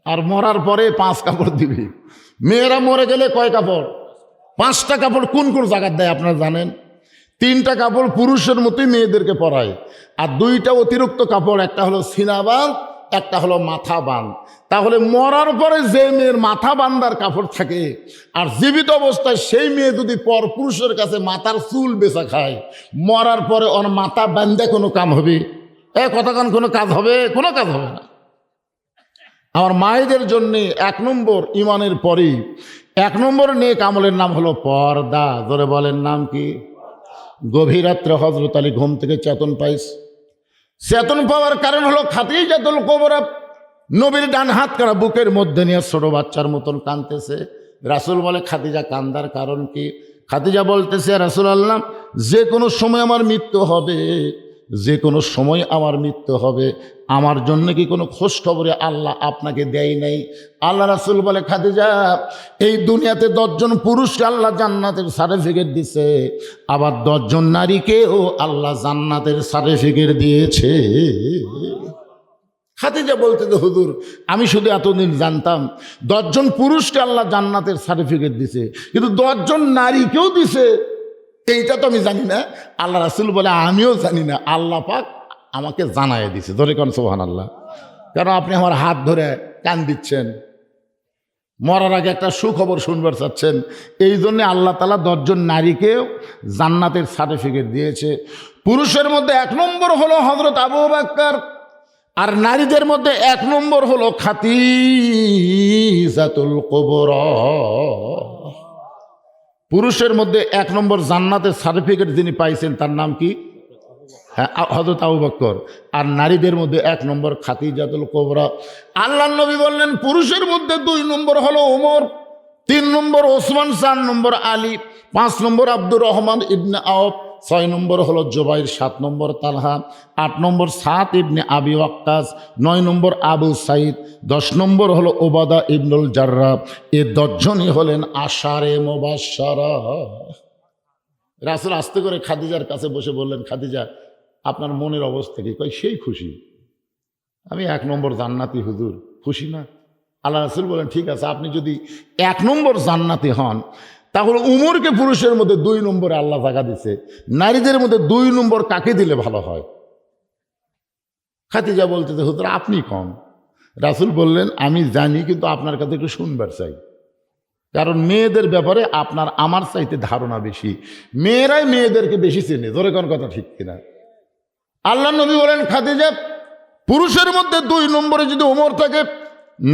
আর মরার পরে 5 কাপড় দিবি। মেয়েরা মরে গেলে কয় কাপড়? 5টা কাপড়। কোন কোন জায়গায় দেয় আপনারা জানেন? 3টা কাপড় পুরুষের মতোই মেয়েদেরকে পরায়, আর 2টা অতিরিক্ত কাপড়, একটা হলো সিনাবান, একটা হলো মাথা বান। তাহলে মরার পরে যে মেয়ের মাথা বান্ধার কাপড় থাকে, আর জীবিত অবস্থায় সেই মেয়ে যদি পর পুরুষের কাছে মাথার চুল বেচা খায়, মরার পরে ওর মাথা বান্ধে কোনো কাম হবে? কতক্ষণ কোনো কাজ হবে? কোনো কাজ হবে না। আমার মায়েদের জন্য 1 নম্বর ইমানের পরেই 1 নম্বর নেক আমলের নাম হলো পর্দা। ধরে বলেন, নাম কি? গভীর রাত্রে হযরত আলী ঘুম থেকে চেতন পাইছে। চেতন পাওয়ার কারণ হলো খাদিজাতুল কুবরা নবীর ডান হাত কারা বুকের মধ্যে নিয়ে ছোট বাচ্চার মতন কাঁদতেছে। রাসূল বলে, খাদিজা কান্দার কারণ কি? খাদিজা বলতেছে, রাসূলুল্লাহ, যে কোনো সময় আমার মৃত্যু হবে, যে কোনো সময় আমার মৃত্যু হবে, আমার জন্য কি কোনো খোঁজ খবরে আল্লাহ আপনাকে দেয় নাই? আল্লাহ রাসূল বলে, খাদিজা, এই দুনিয়াতে 10 জন পুরুষকে আল্লাহ জান্নাতের সার্টিফিকেট দিছে, আবার 10 জন নারীকেও আল্লাহ জান্নাতের সার্টিফিকেট দিয়েছে। খাদিজা বলতে, হুজুর, আমি শুধু এতদিন জানতাম 10 জন পুরুষকে আল্লাহ জান্নাতের সার্টিফিকেট দিছে, কিন্তু 10 জন নারীকেও দিছে, এইটা তো আমি জানি না। আল্লাহ রাসূল বলে, আমিও জানি না, আল্লাহ পাক আমাকে জানায় দিছে। ধরে কোন সুবহানাল্লাহ। কারণ আপনি আমার হাত ধরে কান দিচ্ছেন, মরার আগে একটা সুখবর শুনবার চাচ্ছেন, এই জন্যে আল্লাহ তাআলা 10 জন নারীকেও জান্নাতের সার্টিফিকেট দিয়েছে। পুরুষের মধ্যে 1 নম্বর হলো হযরত আবু বকর, আর নারীদের মধ্যে 1 নম্বর হলো খাদিজাতুল কুবরা। পুরুষের মধ্যে 1 নম্বর জান্নাতের সার্টিফিকেট যিনি পাইছেন তার নাম কি? হ্যাঁ, হযরত আবু বকর। আর নারীদের মধ্যে 1 নম্বর খাদিজাতুল কুবরা। আল্লাহর নবী বললেন, পুরুষের মধ্যে 2 নম্বর হলো ওমর, 3 নম্বর ওসমান, 4 নম্বর আলী, 5 নম্বর আব্দুর রহমান ইবনে আওফ, 6 নম্বর হলো জুবাইর, 7 নম্বর তালহা, 8 নম্বর সাদ ইবনে আবি ওয়াক্কাস, 9 নম্বর আবু সাইদ, 10 নম্বর হলো ওবাদা ইবনুল জাররাহ। এই 10 জনই হলেন আশারে মুবাশশারা। রাসূল আস্তে করে খাদিজার কাছে বসে বললেন, খাদিজা, আপনার মনের অবস্থা কি? কই, সেই খুশি, আমি 1 নম্বর জান্নাতি হুজুর, খুশি না? আল্লাহ রাসূল বলেন, ঠিক আছে, আপনি যদি 1 নম্বর জান্নাতি হন, তাহলে উমরকে পুরুষের মধ্যে 2 নম্বরে আল্লাহ জায়গা দিছে, নারীদের মধ্যে 2 নম্বর কাকে দিলে ভালো হয়? খাদিজা বলতে, হুজুর আপনি কম। রাসূল বললেন, আমি জানি, কিন্তু আপনার কাছে একটু শুনবার চাই, কারণ মেয়েদের ব্যাপারে আপনার আমার চাইতে ধারণা বেশি, মেয়েরাই মেয়েদেরকে বেশি চেনে। ধরে কোন কথা ঠিক কিনা? আল্লাহ নবী বলেন, খাদিজা, পুরুষের মধ্যে 2 নম্বরে যদি ওমর থাকে,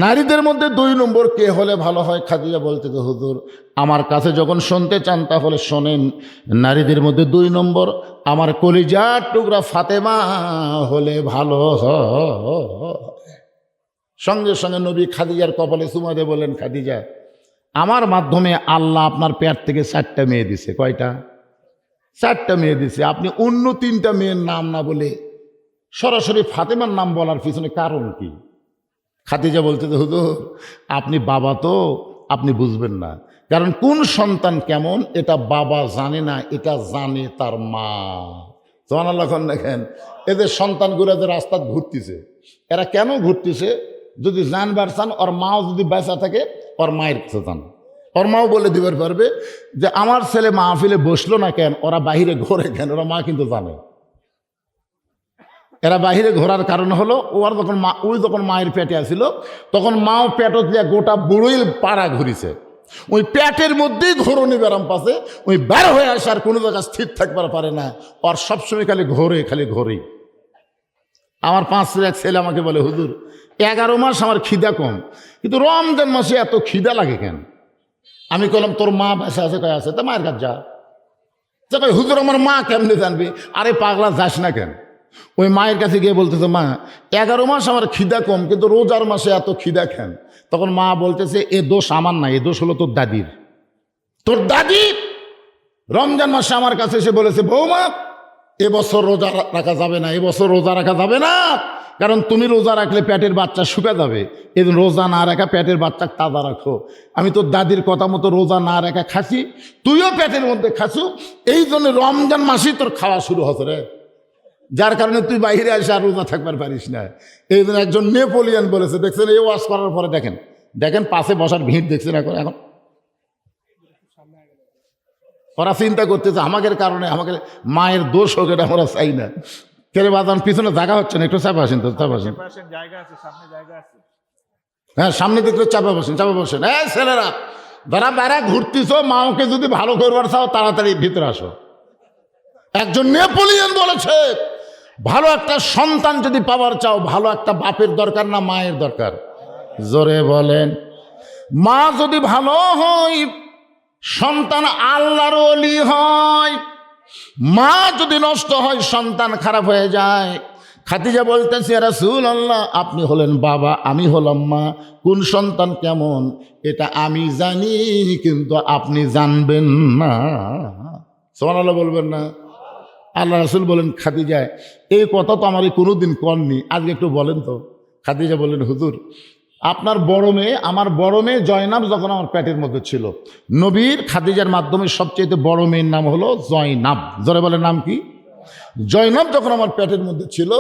নারীদের মধ্যে 2 নম্বর কে হলে ভালো হয়? খাদিজা বলতে, হুজুর আমার কাছে যখন শুনতে চান তাহলে শোনেন, নারীদের মধ্যে 2 নম্বর আমার কলিজার টুকরা ফাতেমা হলে ভালো হয়। সঙ্গে সঙ্গে নবী খাদিজার কপালে চুমা দিয়ে বলেন, খাদিজা, আমার মাধ্যমে আল্লাহ আপনার পেট থেকে 4টা মেয়ে দিছে। কয়টা? 4টা মেয়ে দিছে। আপনি অন্য 3টা মেয়ের নাম না বলে সরাসরি ফাতেমার নাম বলার পিছনে কারণ কি? খাদিজা বলতে, হুজুর আপনি বাবা তো আপনি বুঝবেন না। কারণ কোন সন্তান কেমন এটা বাবা জানে না, এটা জানে তার মা। সুবহানাল্লাহ দেখেন, এদের সন্তানগুলো যে রাস্তা ঘুরতেছে, এরা কেন ঘুরতেছে? যদি জানবার চান, ওর মাও যদি বেঁচা থাকে, ওর মায়ের কাছে যান, ওর মাও বলে দিবার পারবে যে আমার ছেলে মাহফিলে বসলো না কেন, ওরা বাহিরে ঘোরে কেন, ওরা মা কিন্তু জানে। এরা বাহিরে ঘোরার কারণ হলো ওর যখন ওই যখন মায়ের পেটে আসছিল, তখন মাও পেটত দিয়ে গোটা বুড়োই পাড়া ঘুরিছে, ওই পেটের মধ্যেই ঘোরনি ব্যারাম পাশে, ওই বের হয়ে আসে আর কোনো জায়গায় স্থির থাকবার পারে না, ওর সবসময় খালি ঘোরেই। আমার 5 এক ছেলে আমাকে বলে, হুজুর 11 মাস আমার খিদা কম, কিন্তু রমজান মাসে এত খিদা লাগে কেন? আমি বললাম তোর মা বেঁচে আছে? কয় আছে। তা মায়ের কাছে যা। কয় হুজুর আমার মা কেমনে জানবি? আরে পাগলা, যাস না কেন? ওই মায়ের কাছে গিয়ে বলতেছে, মা 11 মাস আমার খিদা কম, কিন্তু রোজার মাসে এত খিদা কেন? তখন মা বলতেছে, এ দোষ আমার না, এ দোষ হলো তোর দাদির। তোর দাদি রমজান মাসে আমার কাছে এসে বলেছে, বৌমা এবছর রোজা রাখা যাবে না, এবছর রোজা রাখা যাবে না, কারণ তুমি রোজা রাখলে পেটের বাচ্চা শুকা যাবে, এই রোজা না রাখা পেটের বাচ্চা তাজা রাখো। আমি তোর দাদির কথা মতো রোজা না রাখা খাসি, তুইও পেটের মধ্যে খাসু, এই জন্য রমজান মাসেই তোর খাওয়া শুরু হতো রে, যার কারণে তুই বাইরে আসে আর রোজা থাকবার পারিস না। এই জন্য একজন নেপোলিয়ান বলেছে, দেখছেন এই ওয়াজ করার পরে দেখেন পাশে বসার ভিড় দেখছেন এখন ওরা চিন্তা করতেছে আমাদের কারণে আমাদের মায়ের দোষ হোক, এটা আমরা চাই না। কেরে বাজান পিছনে জায়গা হচ্ছে না, একটু চাপা আসেন তো, চাপা আসেন। হ্যাঁ সামনে দেখলে চাপা বসেন। হ্যাঁ ছেলেরা যারা বেড়া ঘুরতেছ, মাকে যদি ভালো করবার চাও তাড়াতাড়ি ভিতরে আসো। একজন নেপোলিয়ান বলেছে, ভালো একটা সন্তান যদি পাওয়ার চাও, ভালো একটা বাপের দরকার না মায়ের দরকার? জোরে বলেন। মা যদি ভালো হয়, সন্তান আল্লাহর ওলি হয়। মা যদি নষ্ট হয়, সন্তান খারাপ হয়ে যায়। খাদিজা বলতেছে, ইয়া রাসূলুল্লাহ, আপনি হলেন বাবা, আমি হলাম মা, কোন সন্তান কেমন এটা আমি জানি, কিন্তু আপনি জানবেন না। সুবহানাল্লাহ বলবেন না? আল্লাহ রাসূল বলেন, খাদিজা এই কথা তো আমার কোনোদিন কননি, আজকে একটু বলেন তো। খাদিজা বললেন, হুজুর আপনার বড় মেয়ে, আমার বড় মেয়ে জয়নাব যখন আমার পেটের মধ্যে ছিল, নবীর খাদিজার মাধ্যমে সবচেয়ে বড় মেয়ের নাম হলো জয়নাব। জোরে বলে নাম কি? জয়নাব যখন আমার পেটের মধ্যে ছিল,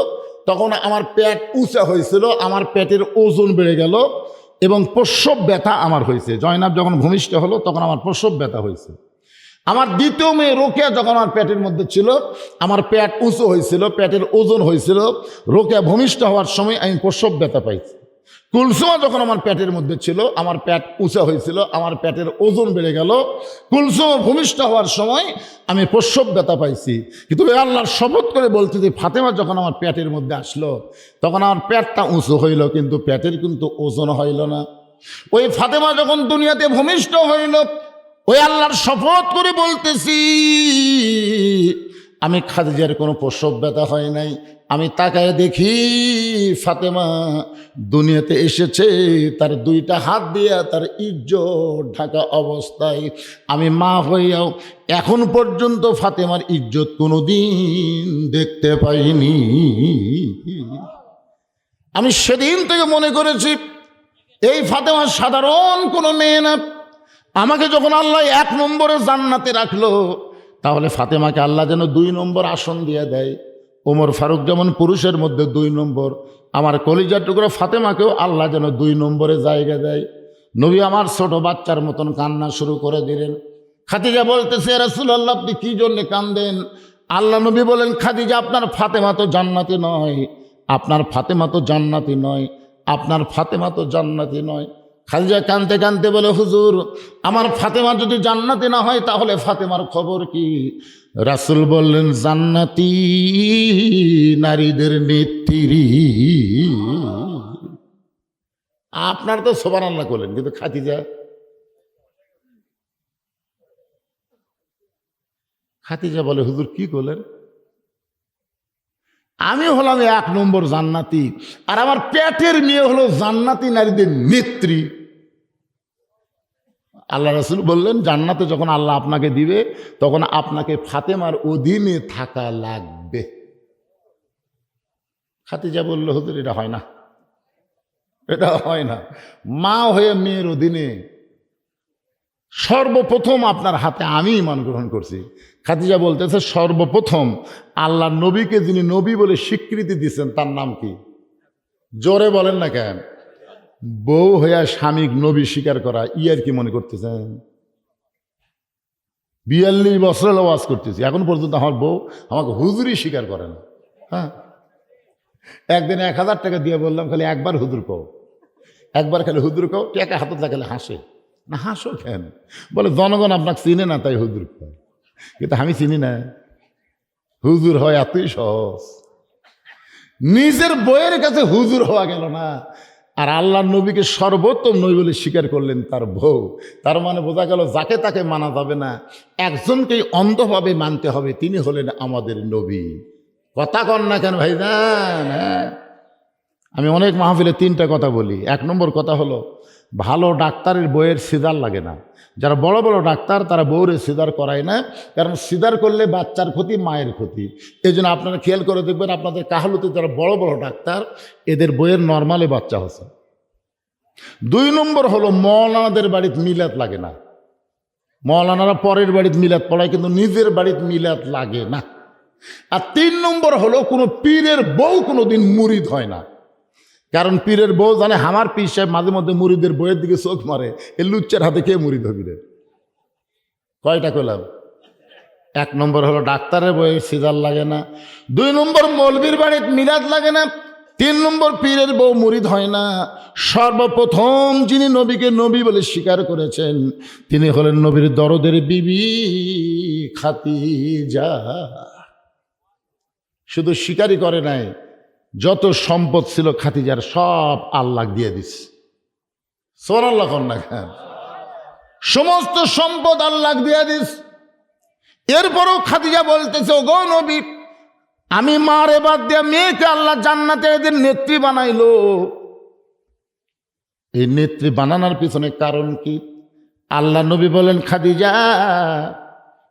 তখন আমার পেট উঁচা হয়েছিল, আমার পেটের ওজন বেড়ে গেল এবং প্রসব ব্যথা আমার হয়েছে। জয়নাব যখন ভূমিষ্ঠ হলো, তখন আমার প্রসব ব্যথা হয়েছে। আমার দ্বিতীয় মেয়ে রোকেয়া যখন আমার পেটের মধ্যে ছিল, আমার পেট উঁচু হয়েছিল, পেটের ওজন হয়েছিল, রোকেয়া ভূমিষ্ঠ হওয়ার সময় আমি প্রসব ব্যথা পাইছি। কুলসুমা যখন আমার পেটের মধ্যে ছিল, আমার পেট উঁচা হয়েছিল, আমার পেটের ওজন বেড়ে গেল, কুলসুমা ভূমিষ্ঠ হওয়ার সময় আমি প্রসব ব্যথা পাইছি। কিন্তু আল্লাহর শপথ করে বলতে যে ফাতেমা যখন আমার পেটের মধ্যে আসলো, তখন আমার পেটটা উঁচু হইল, কিন্তু পেটের কিন্তু ওজন হইল না। ওই ফাতেমা যখন দুনিয়াতে ভূমিষ্ঠ হইল, ওই আল্লাহর শপথ করে বলতেছি, আমি খাদিজার কোনো প্রসব ব্যথা হয় নাই। আমি তাকায় দেখি ফাতেমা দুনিয়াতে এসেছে তার 2টা হাত দিয়ে তার ইজ্জত ঢাকা অবস্থায়। আমি মা হইয়াও এখন পর্যন্ত ফাতেমার ইজ্জত কোনোদিন দেখতে পাইনি। আমি সেদিন থেকে মনে করেছি এই ফাতেমা সাধারণ কোনো মেয়ে না। আমাকে যখন আল্লাহ 1 নম্বরে জান্নাতে রাখলো, তাহলে ফাতেমাকে আল্লাহ যেন 2 নম্বর আসন দিয়ে দেয়। ওমর ফারুক যেমন পুরুষের মধ্যে 2 নম্বর, আমার কলিজার টুকরা ফাতেমাকেও আল্লাহ যেন 2 নম্বরে জায়গা দেয়। নবী আমার ছোট বাচ্চার মতন কান্না শুরু করে দিলেন। খাদিজা বলতেছে, রাসূলুল্লাহ আপনি কি জন্য কান্দেন? আল্লাহ নবী বলেন, খাদিজা আপনার ফাতেমা তো জান্নাতি নয়, আপনার ফাতেমা তো জান্নাতি নয়, আপনার ফাতেমা তো জান্নাতি নয়। খাদিজা কাঁদতে কাঁদতে বলে, হুজুর আমার ফাতেমা যদি জান্নাতি না হয়, তাহলে ফাতেমার খবর কি? রাসূল বললেন, জান্নাতি নারীদের নেত্রী। আপনার তো সুবহানাল্লাহ করলেন, কিন্তু খাদিজা বলে, হুজুর কি করলেন? আমি হলাম 1 নম্বর জান্নাতি, আর আমার পেটের মেয়ে হলো জান্নাতি নারীদের নেত্রী। আল্লাহ রাসূল বললেন, জান্নাতে যখন আল্লাহ আপনাকে দিবে, তখন আপনাকে ফাতেমার অধীনে থাকা লাগবে। খাদিজা বলল, হুজুর এটা হয় না, এটা হয় না। মা হয়ে মেয়ের অধীনে সর্বপ্রথম আপনার হাতে আমি ঈমান গ্রহণ করছি। খাদিজা বলতেছে সর্বপ্রথম আল্লাহ নবীকে যিনি নবী বলে স্বীকৃতি দিচ্ছেন তার নাম কি? জোরে বলেন না কেন? বউ হইয়া স্বামী নবী স্বীকার করা ইয়ার কি মনে করতেছেন? 42 বছর ওয়াজ করতেছি, এখন পর্যন্ত আমার বউ আমাকে হুজুরি স্বীকার করে না। হ্যাঁ, একদিন 1000 টাকা দিয়ে বললাম খালি একবার হুজুর কও, একবার খালি হুজুর কও, টাকা হাতে লাগালে হাসে না। হাসো কেন? বলে জনগণ আপনাকে চিনে না তাই হুজুর কয়। কিন্তু আমি চিনি না, হুজুর হয় এতই সহজ। নিজের বইয়ের কাছে হুজুর হওয়া গেল না, আর আল্লাহ নবীকে সর্বোত্তম নবী বলে স্বীকার করলেন তার বউ। তার মানে বোঝা গেল যাকে তাকে মানা যাবে না, একজনকেই অন্ধভাবে মানতে হবে, তিনি হলেন আমাদের নবী। কথা কন না কেন ভাইজান? হ্যাঁ, আমি অনেক মাহফিলে 3টা কথা বলি। 1 নম্বর কথা হলো, ভালো ডাক্তারের বইয়ের সিজার লাগে না। যারা বড় বড় ডাক্তার তারা বউরে সিজার করায় না, কারণ সিজার করলে বাচ্চার ক্ষতি, মায়ের ক্ষতি। এই জন্য আপনারা খেয়াল করে দেখবেন আপনাদের কাহালুতে যারা বড় বড় ডাক্তার এদের বইয়ের নর্মালে বাচ্চা হচ্ছে। 2 নম্বর হলো মৌলানাদের বাড়িতে মিলাদ লাগে না। মৌলানারা পরের বাড়িতে মিলাদ পড়ায় কিন্তু নিজের বাড়িতে মিলাদ লাগে না। আর 3 নম্বর হলো কোনো পীরের বউ কোনোদিন মুরিদ হয় না, কারণ পীরের বউ জানে আমার পীর সাহেব মাঝে মধ্যে মুরিদের বইয়ের দিকে চোখ মারে, এ লুচ্চার হাতে কে মুরিদ হবি রে? কয়টা কইলাম? 1 নম্বর হলো ডাক্তারের বইয়ের সিজার লাগে না, 2 নম্বর মৌলবীর বাড়িতে মিলাদ লাগে না, 3 নম্বর পীরের বউ মুরিদ হয় না। সর্বপ্রথম যিনি নবীকে নবী বলে স্বীকার করেছেন তিনি হলেন নবীর দরদের বিবি খাদিজা। শুধু স্বীকারই করে নাই, যত সম্পদ ছিল খাদিজার সব আল্লাহ দিয়ে দিস। সুবহানাল্লাহ কন্যা খান, সমস্ত সম্পদ আল্লাহ দিয়ে দিস। এরপরও খাদিজা বলতেছে, ও গো নবী, আমি মারে বাদ দিয়া মেয়েকে আল্লাহ জান্নাতে এদের নেত্রী বানাইলো। এই নেত্রী বানানোর পিছনে কারণ কি? আল্লাহ নবী বলেন, খাদিজা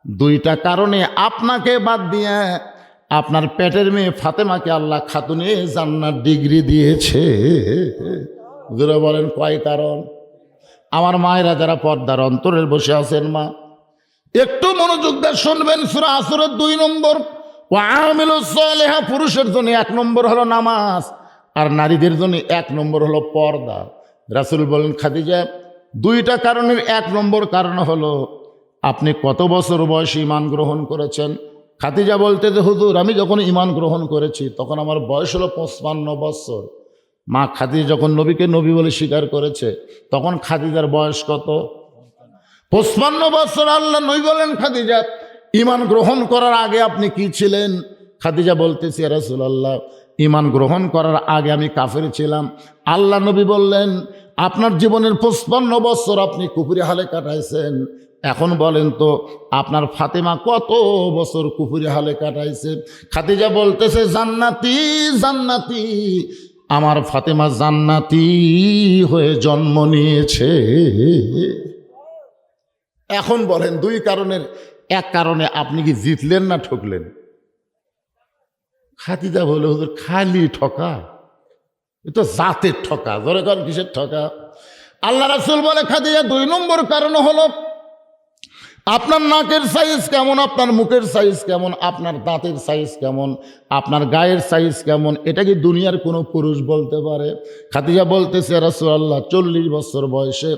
2টা কারণে আপনাকে বাদ দিয়ে আপনার পেটের মেয়ে ফাতেমাকে আল্লাহ খাতুনে জান্নাত ডিগ্রি দিয়েছে। যারা বলেন কয় কারণ? আমার মায়েরা যারা পর্দার অন্তরের বসে আছেন, মা একটু মনোযোগ দিয়ে শুনবেন। সূরা আসরের 2 নম্বর, ওয়া আমিলুস সালিহা, পুরুষের জন্য 1 নম্বর হলো নামাজ, আর নারীদের জন্য 1 নম্বর হলো পর্দা। রাসূল বলেন, খাদিজা 2টা কারণের 1 নম্বর কারণ হলো আপনি কত বছর বয়সে ঈমান গ্রহণ করেছেন? খাদিজা বলতে যে হুজুর, আমি যখন ঈমান গ্রহণ করেছি তখন আমার বয়স হলো 55 বছর। মা খাদিজা যখন নবীকে নবী বলে স্বীকার করেছে তখন খাদিজার বয়স কত? 55 বছর। আল্লাহ নবী বলেন, খাদিজা ঈমান গ্রহণ করার আগে আপনি কি ছিলেন? খাদিজা বলতেছে, ইয়া রাসূলুল্লাহ, ঈমান গ্রহণ করার আগে আমি কাফের ছিলাম। আল্লাহ নবী বললেন, আপনার জীবনের 55 বছর আপনি কুফরি হালে কাটাইছেন, এখন বলেন তো আপনার ফাতেমা কত বছর কুফরি হালে কাটাইছে? খাদিজা বলতেছে, জান্নাতি জান্নাতি, আমার ফাতেমা জান্নাতি হয়ে জন্ম নিয়েছে। এখন বলেন 2 কারণের 1 কারণে আপনি কি জিতলেন না ঠকলেন? খাদিজা বলে, হুজুর খালি ঠকা, এ তো জাতের ঠকা। ধরে কর কিসের ঠকা? আল্লাহ রাসূল বলে, খাদিজা 2 নম্বর কারণ হলো আপনার নাকের সাইজ কেমন, আপনার মুখের সাইজ কেমন, আপনার দাঁতের সাইজ কেমন, আপনার গায়ের সাইজ কেমন, এটা কি দুনিয়ার কোনো পুরুষ বলতে পারে? খাদিজা বলতেছে, রাসূলুল্লাহ 40 বছর বয়সে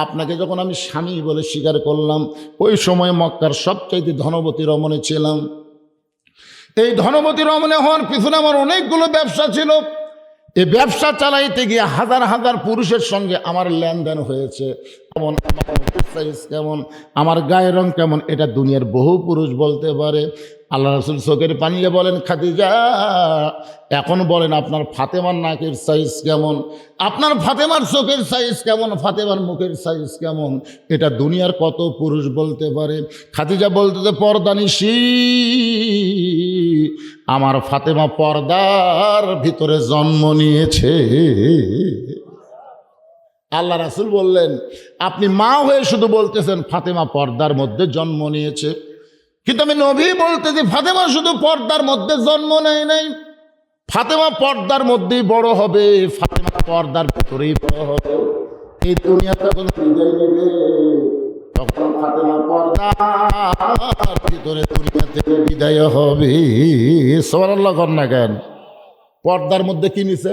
আপনাকে যখন আমি স্বামী বলে স্বীকার করলাম, ওই সময় মক্কার সবচাইতে ধনবতী রমণী ছিলাম। এই ধনবতী রমণী হওয়ার পিছনে আমার অনেকগুলো ব্যবসা ছিল। এই ব্যবসা চালাইতে গিয়ে হাজার হাজার পুরুষের সঙ্গে আমার লেনদেন হয়েছে। কেমন আমার মুখের সাইজ কেমন, আমার গায়ের রং কেমন, এটা দুনিয়ার বহু পুরুষ বলতে পারে। আল্লাহ রাসূল চোখের পানিয়ে বলেন, খাদিজা এখন বলেন আপনার ফাতেমার নাকের সাইজ কেমন, আপনার ফাতেমার চোখের সাইজ কেমন, ফাতেমার মুখের সাইজ কেমন, এটা দুনিয়ার কত পুরুষ বলতে পারে? খাদিজা বলতে, পর্দানিশী, আমার ফাতেমা পর্দার ভিতরে জন্ম নিয়েছে। আল্লাহ রাসূল বললেন, আপনি মা হয়ে শুধু বলতেছেন ফাতেমা পর্দার মধ্যে জন্ম নিয়েছে, কিন্তু আমি নবী বলতেছি ফাতেমা শুধু পর্দার মধ্যে জন্ম নেয় নাই, ফাতেমা পর্দার মধ্যেই বড় হবে, ফাতেমা পর্দার ভিতরেই বড় হবে। এই দুনিয়া তখন বিদায় নেবে, তখন ফাতেমা পর্দার ভিতরে দুনিয়া থেকে বিদায় হবে। সুবহানাল্লাহ কন্যা কেন? পর্দার মধ্যে কি নিছে?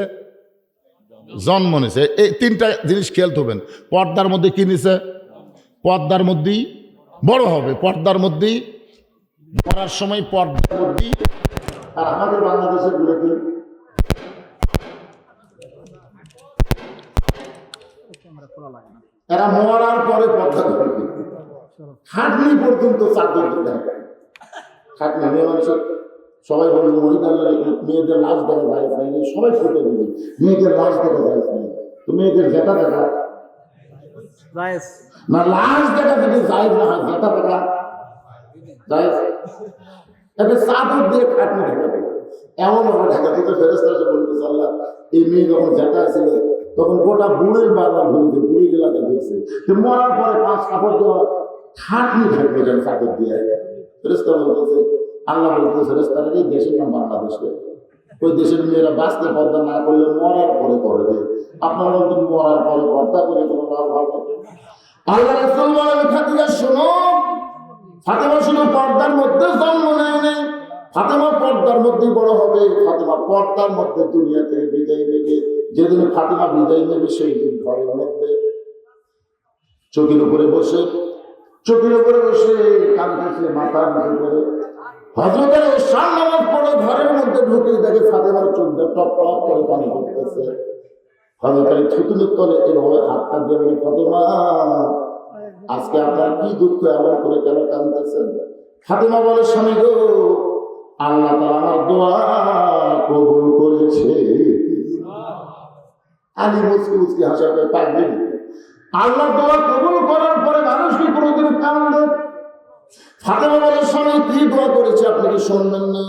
জন্ম নিছে। এই তিনটা জিনিস খেয়াল করবেন। পর্দার মধ্যে কি নিছে? পর্দার মধ্যেই বড় হবে, পর্দার মধ্যেই মরার সময় পর্দার মধ্যেই। আর আমাদের বাংলাদেশের গুলো কি? এরা মরার পরে পর্দা করবে, খাটনি পর্যন্ত চাদর দেয়। খাটনি মেয়ে মানুষের সবাই বলবে মেয়েদের লাশ দেখা যায় না, সবাই ফটো দিবে মেয়েদের লাশ দেখা যায় না। তো মেয়েদের জেতা দেখা না, লাশ দেখা যদি যায় না হয় জেতা দেখা যায়। এবার চাদর দিয়ে খাটনি ঢাকা দেবে, এমন ভাবে ঢাকা দিতে ফেরেশতা এসে বলতেছে আল্লাহ এই মেয়ে যখন জেতা ছিল তখন গোটা বুড়ির বাবার ঘুরিতে বুড়ি এলাকা ঘুরছে, মরার পরে 5 কাপড় দেওয়া খাটনি ঢাকবে যেন চাদর দিয়ে। ফেরেশতা বলতেছে, আল্লাহ বলতেছে ফেরেশতারা এই দেশের নাম বাংলাদেশে, ওই দেশের মেয়েরা বাঁচতে পর্দা না করলে মরার পরে করবে, আপনারা বলতেন মরার পরে পর্দা করে কোনো লাভ হবে? আল্লাহ রাসূল বলেন খাদিজা শোনো, ফাতেমা শুধু পর্দার মধ্যে জন্ম নেয়নি, ফাতেমা পর্দার মধ্যে বড় হবে, ফাতেমা পর্দার মধ্যে দুনিয়া থেকে বিদায় নেবে। যেদিন ফাতেমা বিদায় নেবে সেই দিন ঘরের মধ্যে চোখের উপরে বসে কাঁদতেছে, মাথা নিচে করে হযরতের ঈশার নামাজ পড়ে ঘরের মধ্যে ঢুকে দেখে ফাতেমার চোখ দিয়ে টপ টপ করে পানি পড়তেছে। হযরতের থুতুনির তলে এভাবে হাতটা দিয়ে বলে, ফাতেমা আজকে আপনার কি দুঃখ, এমন করে কেন কাঁদতেছেন? ফাতেমা বলে, স্বামী গো, আল্লাহ তাআলা আমার দোয়া কবুল করেছে। আলী মুচকি মুচকি হাসাবে পাগলি। আল্লাহ দোয়া কবুল করার পরে মানুষ কি কোনোদিন কাঁদে? ফাতেমা বলে, স্বামী কি দোয়া করেছে আপনি কি শুনবেন না?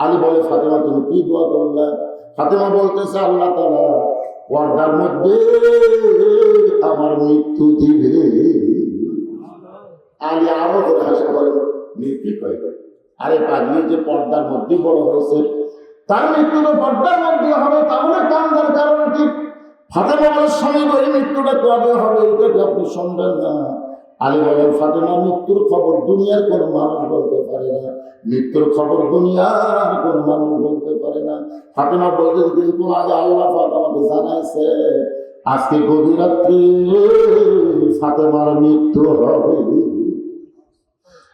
আলী বলে, ফাতেমা তুমি কি দোয়া করলা? ফাতেমা বলতেছে, আল্লাহ তাআলা পর্দার মধ্যে আমার মৃত্যু দিবে। আলী আরো করে হাসে বলে, মৃত্যু কয়? আরে পাগলি, যে পর্দার মধ্যে বড় হয়েছে তার মৃত্যু তো পর্দার মধ্যে হবে, তাহলে কান্দার কারণ কি? ফাতেমা বলে, স্বামী ওই মৃত্যুটা কবে হবে এটা আপনি শুনবেন না? আলী বলেন, ফাতেমা মৃত্যুর খবর দুনিয়ার কোন মানুষ বলতে পারে না, মৃত্যুর খবর দুনিয়ার কোন মানুষ বলতে পারে না। ফাতেমা বলতে কিন্তু আগে আল্লাহ ফাতেমাকে জানাইছে আজকে গভীর রাত্রে ফাতেমার মৃত্যু হবে।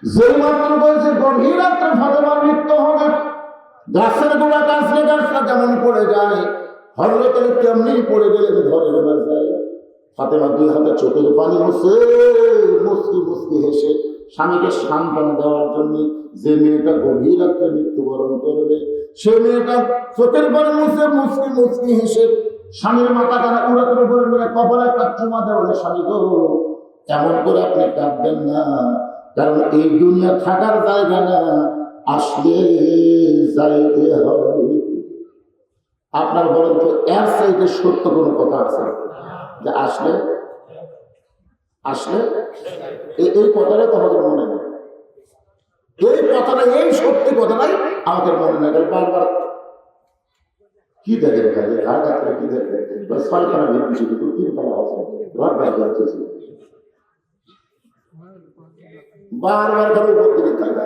যে মাত্র বলছে গভীর রাত্রে ফাতেমার মৃত্যু হবে, গাছের গোড়া গাছটা যেমন পড়ে যায়, হযরত আলী তেমনি পড়ে গেলেন ঘরের বাসায়। ফাতেমা 2 হাতে চোখের পানি মুছে মুচকি হেসে স্বামীকে সান্ত্বনা দেওয়ার জন্য, যে মেয়েটা গভীর রাত্রে মৃত্যুবরণ করবে সে মেয়েটা চোখের পানি মুছে মুচকি হেসে স্বামীর মাথা কানা উড়াতে বলবে, কপালে একটা চুমা দেওয়া, স্বামী গো এমন করে আপনি কাঁদবেন না, কারণ এই দুনিয়া থাকার জায়গা না, আসলে যাইতে হবে। আপনার বলেন তো এর চাইতে সত্য কোনো কথা আছে যে আসলে এই কথাটা তো আমাদের মনে নেই, এই কথাটা, এই সত্যি কথাটাই আমাদের মনে নেই। বারবার কি দেখে কি দেখে 6খানা ভিত্তি ছিল, 3তলা আছে, বারবার খাবে উপর থাকে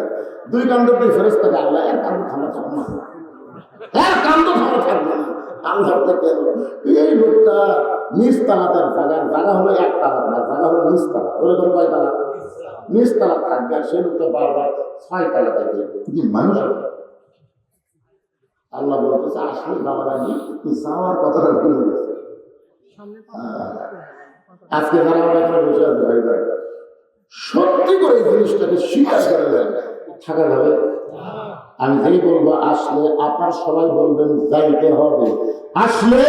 2 কাণ্ড ফেরেশতাকে আল্লাহ এর কাণ্ড থামা থাকবে না, এর কাণ্ড থামা থাকবে না। আল্লাহ কেন এই লোকটা নিচতলা, তার জায়গা হলো 1 তালা না, জায়গা হলো নিচতলা, ওরকম 2 তালা নিচতলা থাকবে, আর সে লোকটা বারবার 6 তালা থাকে। কি মানুষ? আল্লাহ বলতেছে আসলে যাওয়ার আগে যাওয়ার কথাটা ভুলে গেছে। আজকে যারা আমরা এখানে বসে আছে ভাই ভাই, সত্যি করে এই জিনিসটাকে স্বীকার করে দেন, থাকা যাবে? আমি যেই বলবো আসলে, আপনার সবাই বলবেন যাইতে হবে, আসলে।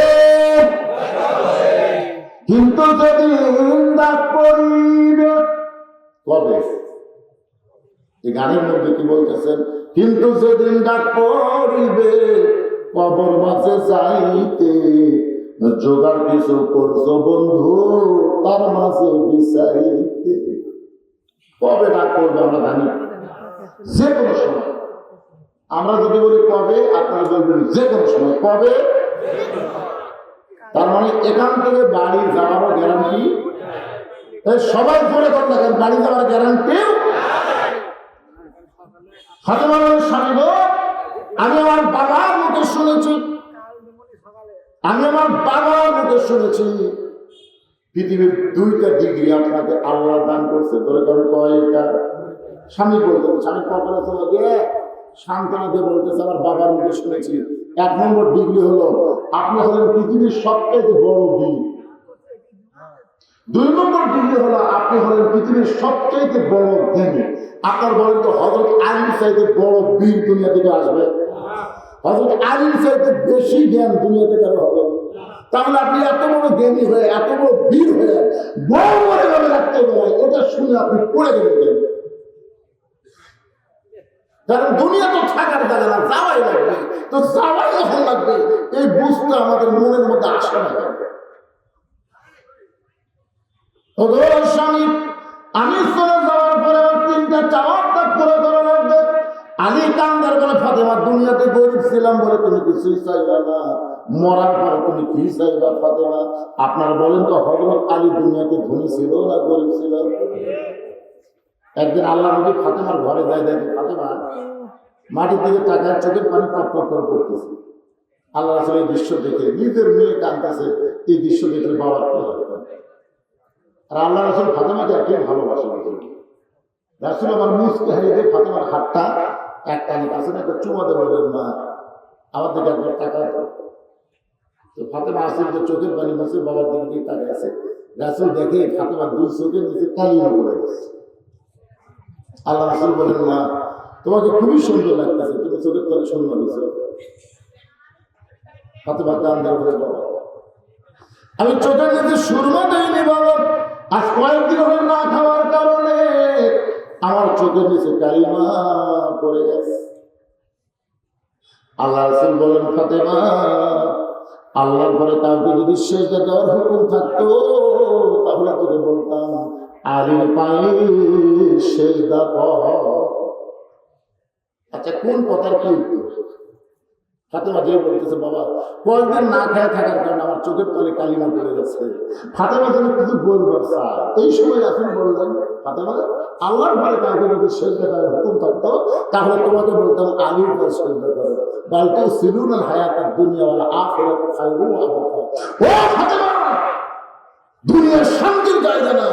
কিন্তু যদি ডাক পড়িবে কবে? এই গানের মধ্যে কি বলতেছেন? কিন্তু যেদিন ডাক পড়িবে কবর মাঝে যাইতে, জোগাড় কিছু করছো বন্ধু তার মাঝে বিচাইতে। কবে ডাক পড়বে আমরা জানি, যে কোনো সময়। আমরা যদি বলি কবে, আপনারা বলবেন যে কোনো সময়। কবে? তার মানে এখান থেকে বাড়ি যাওয়ারও গ্যারান্টি এই সবাই করে কর না, কারণ বাড়ি যাওয়ার গ্যারান্টি। ফাতেমা বলেন, স্বামী গো, আমি আমার বাবার মুখে শুনেছি, পৃথিবীর 2টা ডিগ্রি আপনাকে আল্লাহ দান করছে। ধরে করেন কয়টা? স্বামী বলতেছে, স্বামী কপালে চলে গিয়ে সান্ত্বনা দিয়ে বলতেছে, আমার বাবার মুখে শুনেছি 1 নম্বর ডিগ্রি হলো আপনি হলেন পৃথিবীর সবচেয়ে বড় বীর। 2 নম্বর ডিগ্রি হলো আপনি হলেন পৃথিবীর সবচেয়ে বড় জ্ঞানী। আপনার বলেন তো হযরত আলীর চাইতে বড় বীর দুনিয়া থেকে আসবে? হযরত আলীর চাইতে বেশি জ্ঞান দুনিয়া থেকে হবে? তাহলে আপনি এত বড় জ্ঞানী হয়ে, এত বড় বীর হয়ে বড় বড় ভাবে রাখতে পারেন, এটা শুনে আপনি পড়ে গেলেন। কারণ দুনিয়া তো থাকার জায়গা না, যাওয়াই লাগবে। তো যাওয়াই যখন লাগবে, এই বুঝতে আমাদের মনের মধ্যে আসা লাগবে। স্বামী, আমি চলে যাওয়ার পরে আমার 3টা চাওয়া পুরো করা লাগবে। আলী কান্দার বলে, ফাতেমা দুনিয়াতে গরিব ছিলাম বলে তুমি কিছুই চাইবা না, মরার পরে তুমি কি চাইবা ফাতেমা? আপনারা বলেন তো, হযরত আলী দুনিয়াতে ধনী ছিল না গরিব ছিল? একদিন আল্লাহ নবী ফাতেমার ঘরে যায়, দেখে ফাতেমা মাটির দিকে তাকায়, চোখের পানি টপ টপ করে পড়তেছে। আল্লাহ রাসূল এই দৃশ্য দেখে, নিজের মেয়ে কাঁদতেছে, এই দৃশ্য দেখলে বাবার কি হবে? আর আল্লাহ রাসূল ফাতেমাকে একই ভালোবাসেন। রাসূল আমার মুখকে হারিয়ে দিয়ে ফাতেমার হাতটা এক টানে কাছে না একটা চুমা দিয়ে বললেন, মা আমার দিকে একবার তাকায়। তো ফাতেমা আসিল যে চোখের পানি মুছে বাবার দিকে দিয়ে তাকায় আছে। রাসূল দেখে ফাতেমার 2 চোখের নিচে কালিমা পড়ে গেছে। আল্লাহ রাসূল বলেন, মা তোমাকে খুবই সুন্দর লাগতেছে, তুমি চোখের তলে সুন্দর দিয়েছ। ফাতেমা কান ধরে বলে, বাবা আমি চোখের নিচে সুরমা দেইনি বাবা, আজ কয়েকদিন হল না খাওয়ার কারণে আমার চোখের নিচে কালিমা পড়ে গেছে। আল্লাহ রাসূল বলেন, ফাতেমা আল্লাহর ঘরে কাউকে যদি সিজদা দেওয়ার হুকুম থাকতো তাহলে তোকে বলতাম আলীর পায়ে সিজদা কর। আচ্ছা, কোন কথার কি উত্তর? ফাতেমা যে বলতেছে, বাবা কয়েকদিন না খেয়ে থাকার কারণে আমার চোখের তলে কালিমা পড়ে গেছে। ফাতেমা যেন কিছু বলবার চায়, এই সময় রাসূল বললেন, ফাতেমা আল্লাহর ঘরে কাউকে যদি সিজদা করার হুকুম থাকতো তাহলে তোমাকে বলতাম আলীর পায়ে সিজদা করো। বলতো সিলুনাল হায়াতাদ দুনিয়া ওয়াল আখিরাতু খায়রুন ওয়া আবকা। ও ফাতেমা, দুনিয়ার শান্তির জায়গা না,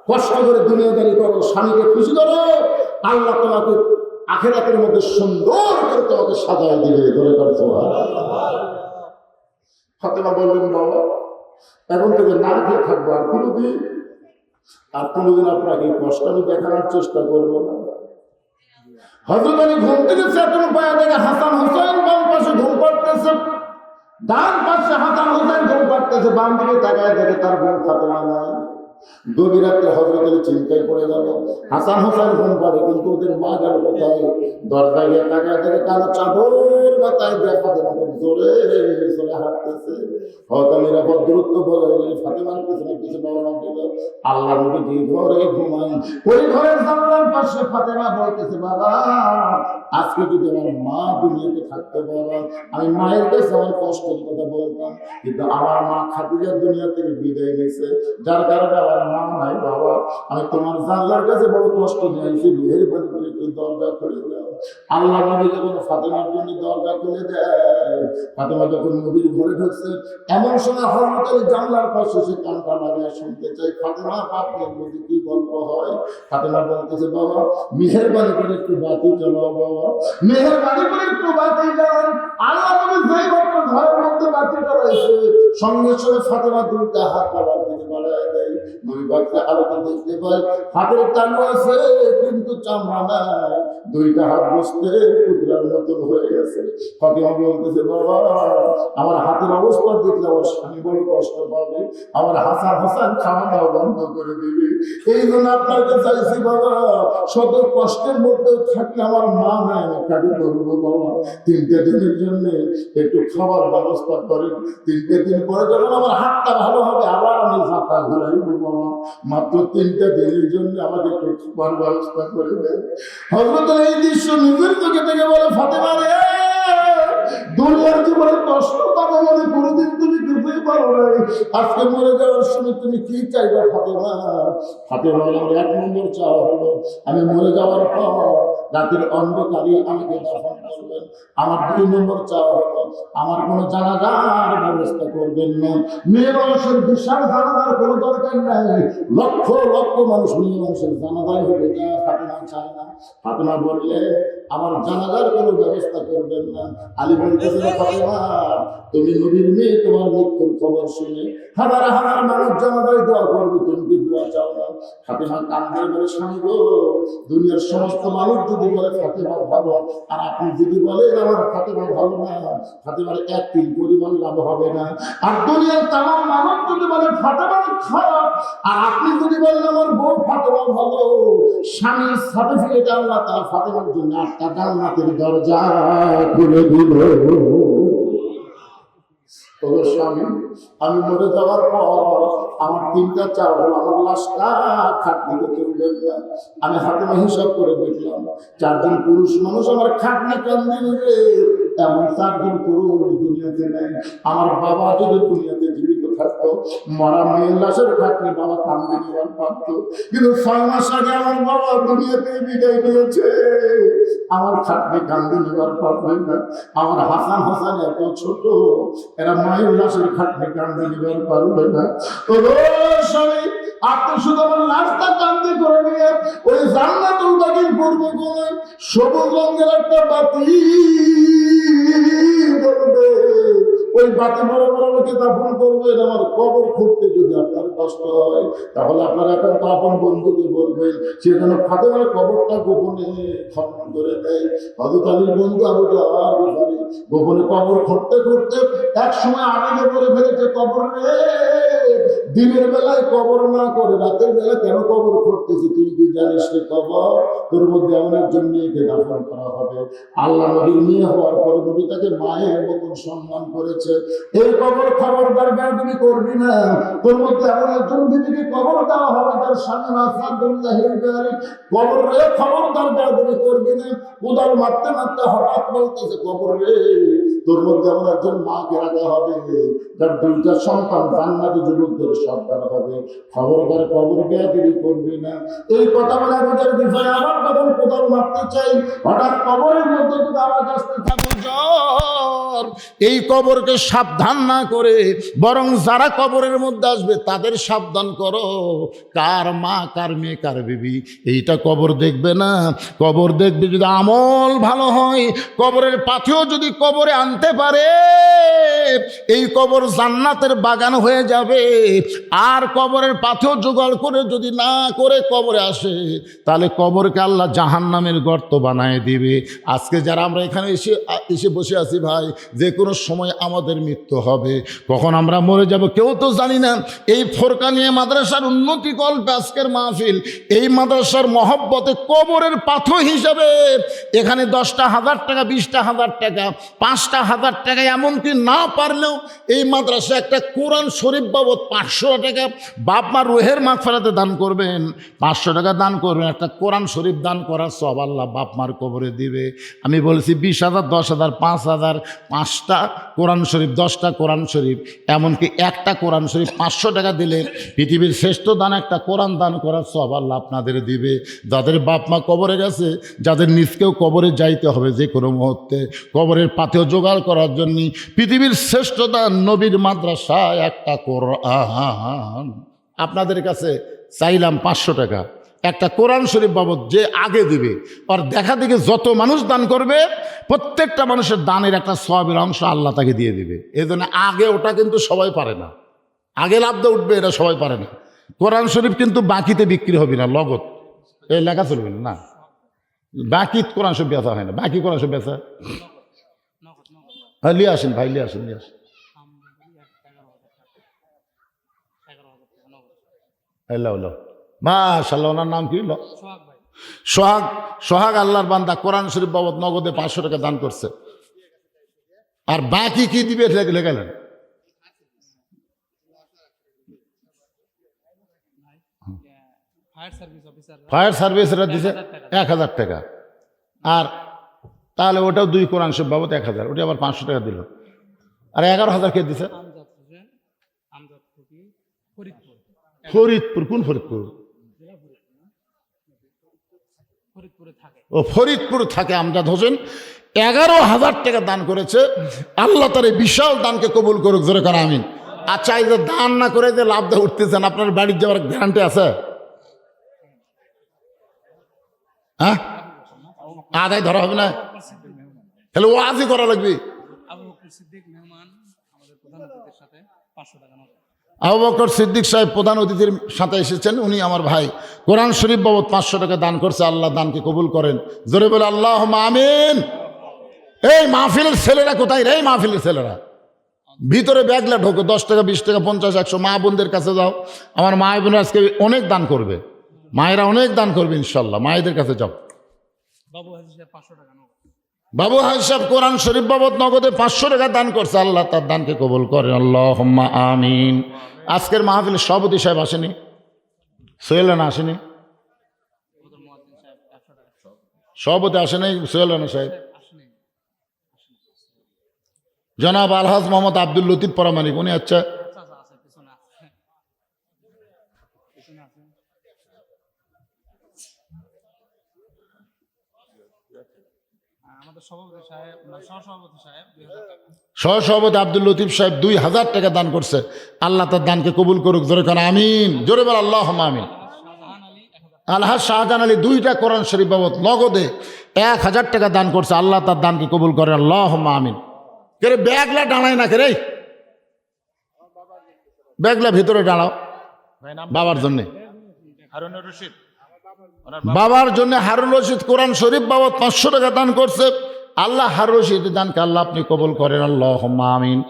কষ্ট করে দুনিয়াদারি করো, স্বামীকে খুশি করো, আল্লাহ তোমাকে আখিরাতের মধ্যে সুন্দর করে তোমাকে সাজায় দিবে। ধরে করছো। ফাতেমা বললেন, বাবা এখন থেকে না খেয়ে থাকবো আর কোনোদিন আপনাকে কষ্ট আমি দেখানোর চেষ্টা করবো না। হযরত আলী ঘুম থেকে চেতন পায়া দেখে হাসান হোসেন বাম পাশে ঘুম পাড়তেছে, ডান পাশে হাসান হোসেন ঘুম পাড়তেছে, বাম দিকে তাকায় দেখে তার বোন ফাতেমা নাই। গভীর রাত্রে হযরত আলী চিন্তায় পড়ে গেল। হাসান হোসেন ঘুম পাড়ে, কিন্তু ওদের মা গেল কোথায়? দরজায় গিয়ে তাকায় দেখে কালো চাদর মাথায় দিয়ে ফাতেমা জোরে জোরে হাঁটতেছে। হয়তো নিরাপদ দূরত্ব বলে ফাতেমার পিছনে পিছনে রওনা দিল। আল্লাহ নবী যে ঘরে ঘুমাই, ওই ঘরের জানালার পাশে ফাতেমা বলতেছে, বাবা আজকে যদি আমার মা দুনিয়াতে থাকতে, বাবা আমি মায়ের কাছে আমার কষ্টের কথা বলতাম, কিন্তু আমার মা খাদিজা দুনিয়া থেকে বিদায় নিয়েছে, যার কারণে আমার মা নাই। বাবা আমি তোমার জানলার কাছে বড় কষ্ট নিয়েছি, মেহেরবানি করে একটু দরজা খুলে দাও। আল্লাহ নবী যখন ফাতেমার জন্য দরজা খুলে দেয়, ফাতেমা যখন নবীর ঘরে ঢুকছে, এমন সময় হযরত আলী জানলার পাশে সে কানটা লাগিয়ে শুনতে চাই ফাতেমা আপনার মধ্যে কি গল্প হয়। ফাতেমা বলতেছে, বাবা মেহেরবানি করে একটু বাতি জ্বালাও, বাবা মেহেরবানি করে একটু বাতি জ্বালান। আল্লাহ নবী যেই মাত্র ঘরের মধ্যে বাতি জ্বালাইছে, সঙ্গে সঙ্গে ফাতেমা 2টা হাত বাবার দিকে বাড়ায় দেয়। নবী বাচ্চা আলোতে দেখতে পায় হাতের তালু আছে কিন্তু চামড়া নাই, 2টা হাত বসতে টুকরার মতন হয়ে গেছে। ফাতেমা বলতেছে, বাবা আমার হাতের অবস্থা দেখলে আমার স্বামী বড় কষ্ট পাবে, আমার হাসান হোসেন খাওয়া দাওয়া বন্ধ করে দিবে। এই জন্য আপনাকে চাইছি বাবা, শত কষ্টের মধ্যেও থাকলে আমার মা নাই, আমি কাকে করবো বাবা? 3টে দিনের জন্য একটু খাবার ব্যবস্থা করেন, 3টে দিন পরে যখন আমার হাতটা ভালো হবে আবার আমি ঝাঁকা ঘুরাইব বাবা, মাত্র 3টে দিনের জন্য আমাকে একটু খাবার ব্যবস্থা করে দেন। হযরত এই দৃশ্য নিজের চোখে থেকে বলে, ফাতেমা রে দুনিয়ার জীবনে কষ্ট পাবো বলে কোনোদিন তুমি কিছুই পারো নাই। আজকে মরে যাওয়ার সময় তুমি কি চাইবে ফাতেমা? ফাতেমা আমার 1 নম্বর চাওয়া হলো আমি মরে যাওয়ার পর রাতের অন্ধকারে আমাকে দাফন করবেন। আমার 2 নম্বর চাওয়া হলো আমার কোনো জানাজার ব্যবস্থা করবেন না। মেয়ে মানুষের বিশাল জানাজার কোনো দরকার নাই, লক্ষ লক্ষ মানুষ মেয়ে মানুষের জানাজায় হবে না, ফাতেমা চায় না। ফাতেমা বললে আমার জানাজার কোনো ব্যবস্থা করবেন না। আলী বলতেছে ফাতেমা তুমি নবীর মেয়ে, তোমার মৃত্যুর খবর শুনে হাজার হাজার মানুষ জানাজায় দোয়া করবে, তুমি কি দোয়া চাও না? ফাতেমা কান্দে বলে স্বামী গো, দুনিয়ার সমস্ত মানুষ যদি বলে ফাতেমা ভালো আর আপনি যদি বলেন আমার ফাতেমা ভালো না, ফাতেমার 1 তিল পরিমাণ লাভ হবে না। আর দুনিয়ার তামাম মানুষ যদি বলে ফাতেমা খারাপ আর আপনি যদি বলেন আমার বউ ফাতেমা ভালো, স্বামীর সার্টিফিকেট আল্লাহ তাআলা ফাতেমার জন্য 8টা জান্নাতের দরজা খুলে দিল। স্বামী আমি মরে যাওয়ার পর আমার 3টা চাওয়া হলো আমার লাশটা খাটনিতে তুলবেন না। আমি হাতে হিসাব করে দেখলাম 4 জন পুরুষ মানুষ আমার খাটনি কান্দে নেবে, এমন 4 জন পুরুষ দুনিয়াতে নেই। আমার বাবা যদি দুনিয়াতে জীবিত থাকতো মরা মেয়ের লাশের খাটনি বাবা কান্দে নেওয়ার পারত, কিন্তু 6 মাস আগে আমার বাবা দুনিয়াতে বিদায় নিয়েছে, আমার খাটনি কান্দে নেওয়ার পারবে না। আমার হাসান হাসান এত ছোট, এরা মায়ের লাশের খাটনি কান্দে নেওয়ার পারবে না। তো স্বামী আপনি শুধু আমার লাশটা কান্দে করে নিয়ে ওই জান্নাতুল বাকির পূর্ব কোণে সবুজ রঙের একটা বাতি জ্বলবে, ওই বাতি বড় বড় আমাকে দাফন করবেন। আমার কবর খুঁড়তে যদি আপনার কষ্ট হয় তাহলে আপনার এখন তো আপন বন্ধুকে বলবেন সে যেন ফাতেমার কবরটা গোপনে খনন করে দেয়। হযরত আলীর বন্ধু আবু জাহল গিফারি গোপনে কবর খুঁড়তে খুঁড়তে এক সময় আবেগে বলে ফেলেছে কবর রে, দিনের বেলায় কবর না করে রাতের বেলা কেন কবর খুঁড়তেছি? তুই কি জানিস রে কবর তোর মধ্যে এমন একজন মেয়েকে দাফন করা হবে, আল্লাহ নবীর মেয়ে হওয়ার পরে নবী তাকে মায়ের মতন সম্মান করেছে। এই কবর খবরদার বেয়াদবি করবি না, তোর মধ্যে এমন একজন বিবিকে কবর দেওয়া হবে তার স্বামী কবর রে, খবরদার বেয়াদবি করবি না। কোদাল মারতে মারতে হঠাৎ বলতেছে কবর রে, তোর মধ্যে এমন একজন মাকে রাখা হবে যার 2টা সন্তান জান্নাতি যুবকদের সন্তান হবে, খবরদার কবর বেয়াদবি করবি না। এই কথা বলে আমাদের বিষয়ে আবার তখন কোদাল মারতে চাই, হঠাৎ কবরের মধ্যে থেকে আওয়াজ আসতে থাকো জ্বর। এই কবরকে সাবধান না করে বরং যারা কবরের মধ্যে আসবে তাদের সাবধান করো। কার মা কার মেয়ে কার বিবি এইটা কবর দেখবে না, কবর দেখবে যদি আমল ভালো হয়, কবরের পাথেও যদি কবরে আনতে পারে এই কবর জান্নাতের বাগান হয়ে যাবে। আর কবরের পাথেও জোগাড় করে যদি না করে কবরে আসে তাহলে কবরকে আল্লাহ জাহান্নামের গর্ত বানায় দিবে। আজকে যারা আমরা এখানে এসে বসে আছি ভাই, যে কোনো সময় আমাদের মৃত্যু হবে, কখন আমরা মরে যাব কেউ তো জানি না। এই ফোরকানিয়া মাদ্রাসার উন্নতি কল্পে আজকের মাহফিল, এই মাদ্রাসার মহব্বতে কবরের পাথর হিসাবে এখানে 10টা 1000 টাকা, 20টা 1000 টাকা, 5টা 1000 টাকা, এমনকি না পারলেও এই মাদ্রাসা একটা কোরআন শরীফ বাবদ 500 টাকা বাপ মা রুহের মাগফিরাতে দান করবেন, 500 টাকা দান করবেন, একটা কোরআন শরীফ দান করার সওয়াব আল্লাহ বাপ মার কবরে দিবে। আমি বলেছি 20,000, 10,000, 5,000, 5টা কোরআন শরীফ, 10টা কোরআন শরীফ, এমনকি একটা কোরআন শরীফ 500 টাকা দিলে পৃথিবীর শ্রেষ্ঠ দান একটা কোরআন দান করার সওয়াব আল্লাহ আপনাদের দিবে। যাদের বাপ মা কবরে গেছে, যাদের নিজকেও কবরে যাইতে হবে যে কোনো মুহূর্তে, কবরের পাথেও জোগাড় করার জন্য পৃথিবীর শ্রেষ্ঠ দান নবীর মাদ্রাসায় একটা কোরআন। আপনাদের কাছে চাইলাম 500 টাকা, একটা কোরআন শরীফ বাবদ যে আগে দিবে আর দেখা দেখে যত মানুষ দান করবে প্রত্যেকটা মানুষের দানের একটা সওয়াবের অংশ আল্লাহ তাকে দিয়ে দিবে। এই জন্য আগে ওটা কিন্তু সবাই পারে না, আগে লাভটা উঠবে এটা সবাই পারে না। কোরআন শরীফ কিন্তু বাকিতে বিক্রি হবে না, লগত এই লেখা চলবে না, বাকি কোরআন শরীফ বেচা হয় না, বাকি কোরআন শরীফ বেচা। হ্যাঁ লিয়ে আসেন ভাই, লিয়ে আসেন, লিয়ে আসেন। মাশাআল্লাহ, ওনার নাম কি? সোহাগ। সোহাগ আল্লাহর বান্দা কোরআন শরীফ বাবদ নগদে 500 টাকা দান করছে। আর বাকি কি দিবে লেখালেন? ফায়ার সার্ভিসরা দিছে 1000 টাকা। আর তাহলে ওটাও 2 কোরআন শরীফ বাবদ 1000, ওটা আবার 500 টাকা দিল। আর 11,000 কে দিছে? ফরিদপুর। কোন ফরিদপুর? ও ফরিদপুর থাকে আমজাদ হোসেন। 11,000 টাকা দান করেছে। আল্লাহ তার এই বিশাল দানকে কবুল করুক, জোরে করে আমিন। আচ্ছা, এই যে দান না করে যে লাভ দিয়ে উঠতেছেন, আপনার বাড়ির যাওয়ার গ্যারান্টি আছে? হ্যাঁ, আদায় ধরা হবে না, তাহলে ও আজই করা লাগবে। আবু বকর সিদ্দিক সাহেব প্রধান অতিথির সাথে এসেছেন, উনি আমার ভাই। কোরআন শরীফ বাবদ 500 টাকা দান করছে। আল্লাহ দানকে কবুল করেন, জোরে বলে আল্লাহুম্মা আমিন। এই মাহফিলের ছেলেরা কোথায় রে? এই মাহফিলের ছেলেরা ভিতরে ব্যাগলা ঢোকো, 10 টাকা 20 টাকা 50 100 মা বোনদের কাছে যাও। আমার মা বোন আজকে অনেক দান করবে, মায়েরা অনেক দান করবে ইনশাল্লাহ, মায়েদের কাছে যাও। বাবু হাজি সাহেব কোরআন শরীফ বাবদ নগদে 500 টাকা দান করছে। আল্লাহ তার দানকে কবুল করেন, আল্লাহুম্মা আমিন। আজকের মাহফিলের সভাপতি সাহেব আসেনি, সোহেল রানা আসেনি, সভাপতি আসে নাই সোহেল রানা সাহেব। জনাব আলহাজ মোহাম্মদ আব্দুল লতিফ পরামানিক, উনি আচ্ছা সহসভাপতি আব্দুল লতিফ সাহেব 2000 টাকা দান করছে। আল্লাহ তার দানকে কবুল করুক, জোরে কান আমিন। জোরে বল আল্লাহুম্মা আমিন। আলহাজ শাহজাহান আলী 2টা কোরআন শরীফ বাবদ নগদে 1000 টাকা দান করছে। আল্লাহ তার দানকে কবুল করে, আল্লাহুম্মা আমিন। কেরে ব্যাগলা দাঁড়ায় না, কেরে ব্যাগলা ভিতরে দাঁড়াও। বাবার জন্য, বাবার জন্য হারুন রশিদ কোরআন শরীফ বাবদ 500 টাকা দান করছে। আল্লাহ হারুন রশিদ দানকে আল্লাহ আপনি কবুল করেন, আল্লাহুম্মা আমিন।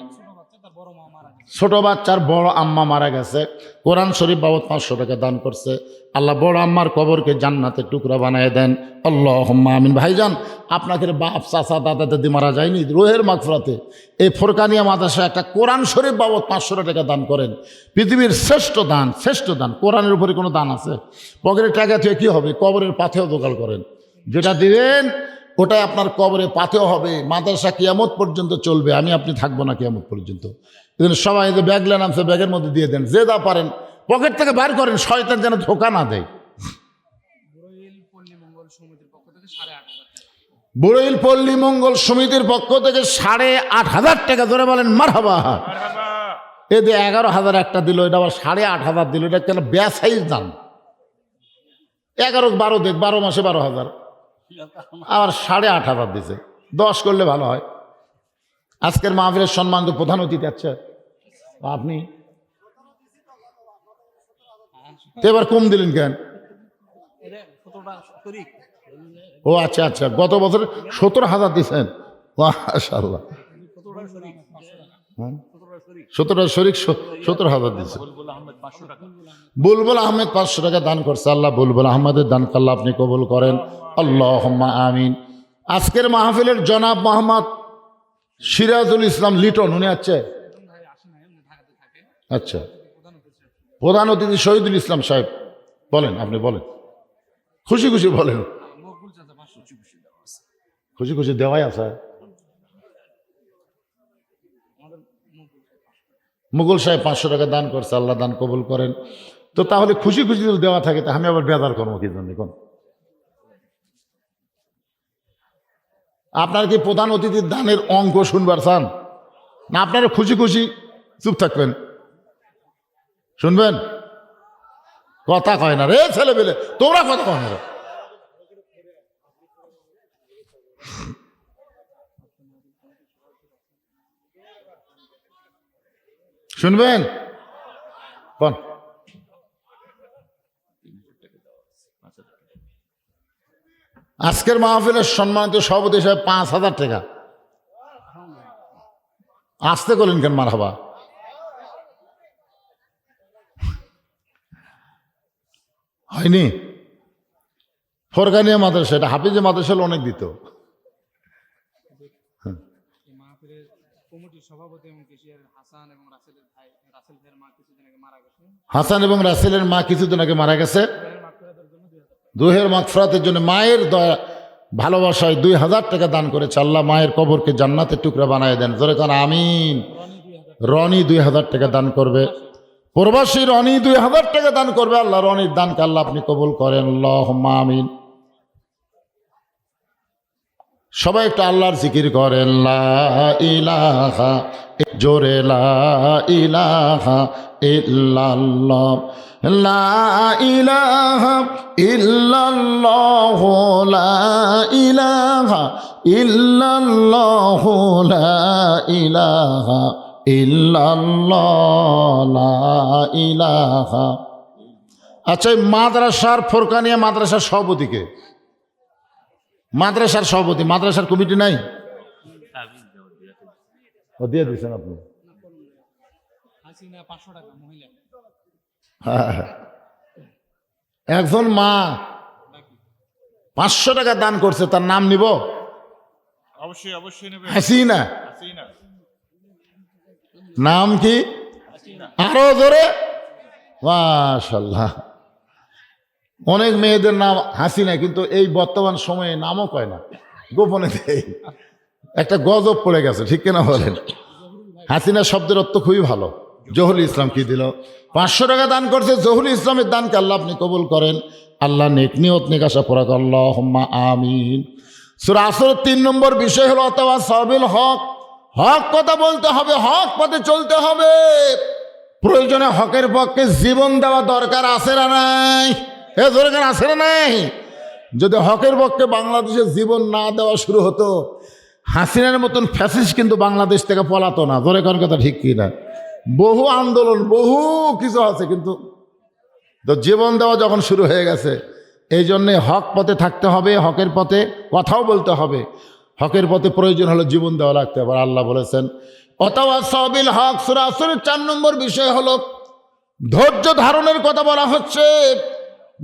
ছোট বাচ্চার বড় আম্মা মারা গেছে, কোরআন শরীফ বাবদ 500 টাকা দান করছে। আল্লাহ বড় আম্মার কবরকে জান্নাতের টুকরা বানায় দেন, আল্লাহুম্মা আমিন। ভাইজান, আপনাদের বাপ চাচা দাদা দাদি মারা যায়নি, রুহের মাগফিরাতে এই ফোরকানিয়া মাদ্রাসা একটা কোরআন শরীফ বাবদ 500 টাকা দান করেন। পৃথিবীর শ্রেষ্ঠ দান, শ্রেষ্ঠ দান। কোরআনের উপরে কোনো দান আছে? পকেটের টাকা থেকে কী হবে? কবরের পাথেও দোকাল করেন, যেটা দিবেন ওটাই আপনার কবরে পাথেও হবে। মাদ্রাসা কিয়ামত পর্যন্ত চলবে, আমি আপনি থাকবো না কিয়ামত পর্যন্ত। এজন্য সবাই যে ব্যাগলা নামছে ব্যাগের মধ্যে দিয়ে দেন, যে যা পারেন পকেট থেকে বার করেন, শয়তান যেন ধোকা না দেয়। বুড়ইল পল্লী মঙ্গল সমিতির পক্ষ থেকে 8,500 টাকা, ধরে বলেন মারহাবা। এই যে 11,000 একটা দিল, এটা আবার 8,500 দিল, এটা কেন বেসাইজ দাম? 11 12 দেখ, 12 মাসে 12,000, আবার 8,500 দিছে। 10 করলে ভালো হয়। আজকের মাহফিলের সম্মানিত প্রধান অতিথি আছে আপনি, এবার কম দিলেন কেন? ও আচ্ছা আচ্ছা, গত বছর 17,000 দিচ্ছেন, মাশাআল্লাহ। 17টা শরীক 17,000 দিচ্ছে। বুলবুল আহমেদ 500 টাকা দান করছে। আল্লাহ বুলবুল আহমেদের দানকে আল্লাহ আপনি কবুল করেন, আল্লাহুম্মা আমিন। আজকের মাহফিলের জনাব মোহাম্মদ সিরাজুল ইসলাম লিটন, উনি আছে আচ্ছা। প্রধান অতিথি শহীদুল ইসলাম সাহেব, বলেন, আপনি বলেন, খুশি খুশি বলেন। খুশি খুশি দেওয়াই আছে। মুঘল সাহেব 500 টাকা দান করছে, আল্লাহ দান কবুল করেন। তো তাহলে খুশি খুশি যদি দেওয়া থাকে, তা আমি আবার বেদার করবো কি জন্য? কোন আপনার কি প্রধান অতিথির দানের অঙ্ক শুনবার চান না? আপনারা খুশি খুশি চুপ থাকবেন, শুনবেন? কথা কয় না রে ছেলে পেলে, তোমরা কথা কয় না রে। শুনবেন কোন? আজকের মাহফিলের সম্মানিত সভাপতি সাহেব 5,000 টাকা। আসতে করলেন কেন? মারহাবা। হয়নি? ফোরকানিয়া মাদ্রাসা, এটা হাফিজে মাদ্রাসা অনেক দিত। হাসান এবং রাসেলের মা কিছুদিন আগে মারা গেছে। রুহের মাগফিরাতের জন্য, মায়ের দয়া, ভালোবাসায় 2000 টাকা দান করেছে। আল্লাহ মায়ের কবরকে জান্নাতের টুকরা বানায় দেন। জোরে কান আমিন। রনি 2000 টাকা দান করবে। প্রবাসী রনি 2000 টাকা দান করবে। আল্লাহ রনির দানকে আল্লাহ আপনি কবুল করেন। আল্লাহুম্মা আমিন। সবাই একটু আল্লাহর জিকির করেন। লা ইলাহা, জোরে লা ইলাহা ইল্লাল্লাহ, লা ইলাহা ইল্লাল্লাহ, লা ইলাহা ইল্লাল্লাহ, লা ইলাহা ইল্লাল্লাহ, লা ইলাহা। আচ্ছা, মাদ্রাসার ফোরকানিয়া মাদ্রাসার সভাপতিকে, মাদ্রাসার সভাপতি, মাদ্রাসার কমিটি নাই? দিয়ে দিচ্ছেন আপনি? একজন মা 500 টাকা দান করছে, তার নাম নিব? অবশ্যই অবশ্যই নেবে। হাসিনা। নাম কি? আরো জোরে। মাশাআল্লাহ। অনেক মেয়েদের নাম হাসিনা, কিন্তু এই বর্তমান সময়ে নামও কয় না, গোপনে দেয়। একটা গজব পড়ে গেছে, ঠিক কিনা বলেন? হাসিনা শব্দের অর্থ খুবই ভালো। জহুল ইসলাম কি দিল? 500 টাকা দান করছে। জহুল ইসলামের দানকে আল্লাহ আপনি কবুল করেন। আল্লাহ নেক নিয়ত নেক আশা পুরা করেন। আল্লাহুম্মা আমিন। সূরা আসরের 3 নম্বর বিষয় হলো তাওয়াসসাবিল হক। হক কথা বলতে হবে, হক পথে চলতে হবে। প্রয়োজনে হকের পক্ষে জীবন দেওয়া দরকার আছে না নাই? এ দরকার আছে না নাই? যদি হকের পক্ষে বাংলাদেশে জীবন না দেওয়া শুরু হতো, হাসিনার মতন ফ্যাসিস্ট কিন্তু বাংলাদেশ থেকে পলাতো না। ধরে কোন কথা ঠিক কি না? বহু আন্দোলন, বহু কিছু আছে, কিন্তু তো জীবন দেওয়া যখন শুরু হয়ে গেছে, এই জন্যে হক পথে থাকতে হবে, হকের পথে কথাও বলতে হবে। হকের পথে প্রয়োজন হলে জীবন দেওয়া লাগতে পারে। আল্লাহ বলেছেন ওয়াতাওয়াসাবিল হক। সূরা আসরের 4 নম্বর বিষয় হলো ধৈর্য ধারণের কথা বলা হচ্ছে।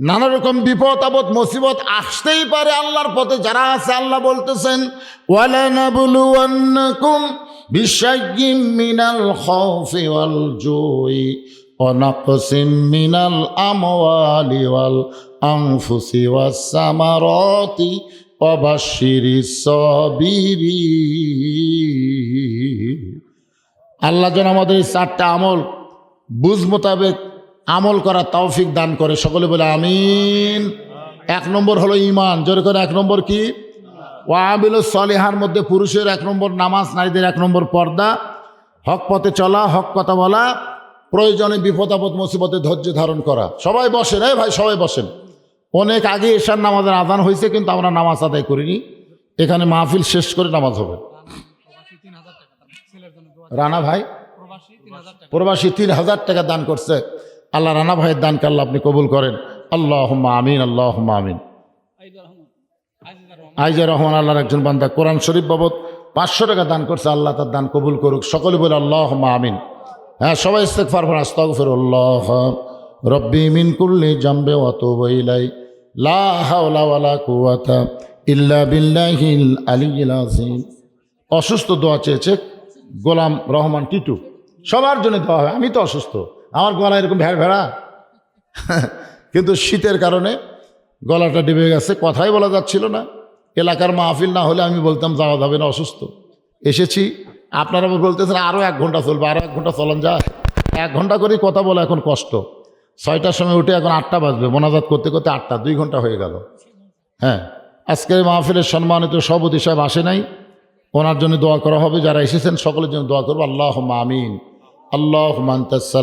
নানা রকম বিপদ আপদ মুসিবত আসতেই পারে আল্লাহর পথে যারা আছে। আল্লাহ বলতেছেন ওয়ালানাবলুওয়ান্নাকুম বিশাইয়্যিম মিনাল খাউফি ওয়াল জুই ওয়া নাকসিম মিনাল আমওয়ালি ওয়াল আনফুসি ওয়াস সামারাতি ওয়া বাশশিরিস সাবিরিন। আল্লাহ যেন আমাদের এই 4টা আমল বুঝ মোতাবেক আমল করা তৌফিক দান করে। সকলে বলে আমিন। 1 নম্বর হলো ঈমান। জোরে করে 1 নম্বর কি? ওয়া আমিলুস সলিহার মধ্যে পুরুষের 1 নম্বর নামাজ, নারীদের 1 নম্বর পর্দা, হক পথে চলা, হক কথা বলা, প্রয়োজনে বিপদ আপদ মুসিবতে ধৈর্য ধারণ করা। সবাই বসেন, ভাই সবাই বসেন। অনেক আগে এশার নামাজের আজান হয়েছে, কিন্তু আমরা নামাজ আদায় করিনি। এখানে মাহফিল শেষ করে নামাজ হবে। রানা ভাই প্রবাসী 3000 টাকা দান করছে। আল্লাহ রানা ভাইয়ের দানকে আল্লাহ আপনি কবুল করেন। আল্লাহুম্মা আমিন। আল্লাহুম্মা আমিন। আইজা রহমান আল্লাহর একজন বান্দা কোরআন শরীফ বাবদ 500 টাকা দান করছে। আল্লাহ তার দান কবুল করুক। সকলে বলে আল্লাহুম্মা আমিন। হ্যাঁ, সবাই ইস্তিগফার করুন। আস্তাগফিরুল্লাহ রব্বি মিন কুল্লি জামবি ওয়া আতুবু ইলাই লা হাওলা ওয়ালা কুওয়াতা ইল্লা বিল্লাহিল আলিয়্যিল আযীম। অসুস্থ দোয়া চেয়েছে গোলাম রহমান টিটু। সবার জন্য দোয়া হয়। আমি তো অসুস্থ, আমার গলা এরকম ভেড়া, কিন্তু শীতের কারণে গলাটা ডেবে গেছে, কথাই বলা যাচ্ছিল না। এলাকার মাহফিল না হলে আমি বলতাম যাওয়া যাবে না, অসুস্থ। এসেছি, আপনারা বলতেছেন আরও 1 ঘন্টা চলবে, আরও 1 ঘন্টা চলান যায়। 1 ঘন্টা করেই কথা বলা এখন কষ্ট। 6টার সময় উঠে এখন 8টা বাজবে, মোনাজাত করতে করতে 8টা, 2 ঘন্টা হয়ে গেল। হ্যাঁ, আজকের মাহফিলের সম্মানিত সভাপতি সাহেব আসে নাই, ওনার জন্য দোয়া করা হবে। যারা এসেছেন সকলের জন্য দোয়া করবো। আল্লাহুম্মা আমিন। আল্লাহুম্মা আনতাস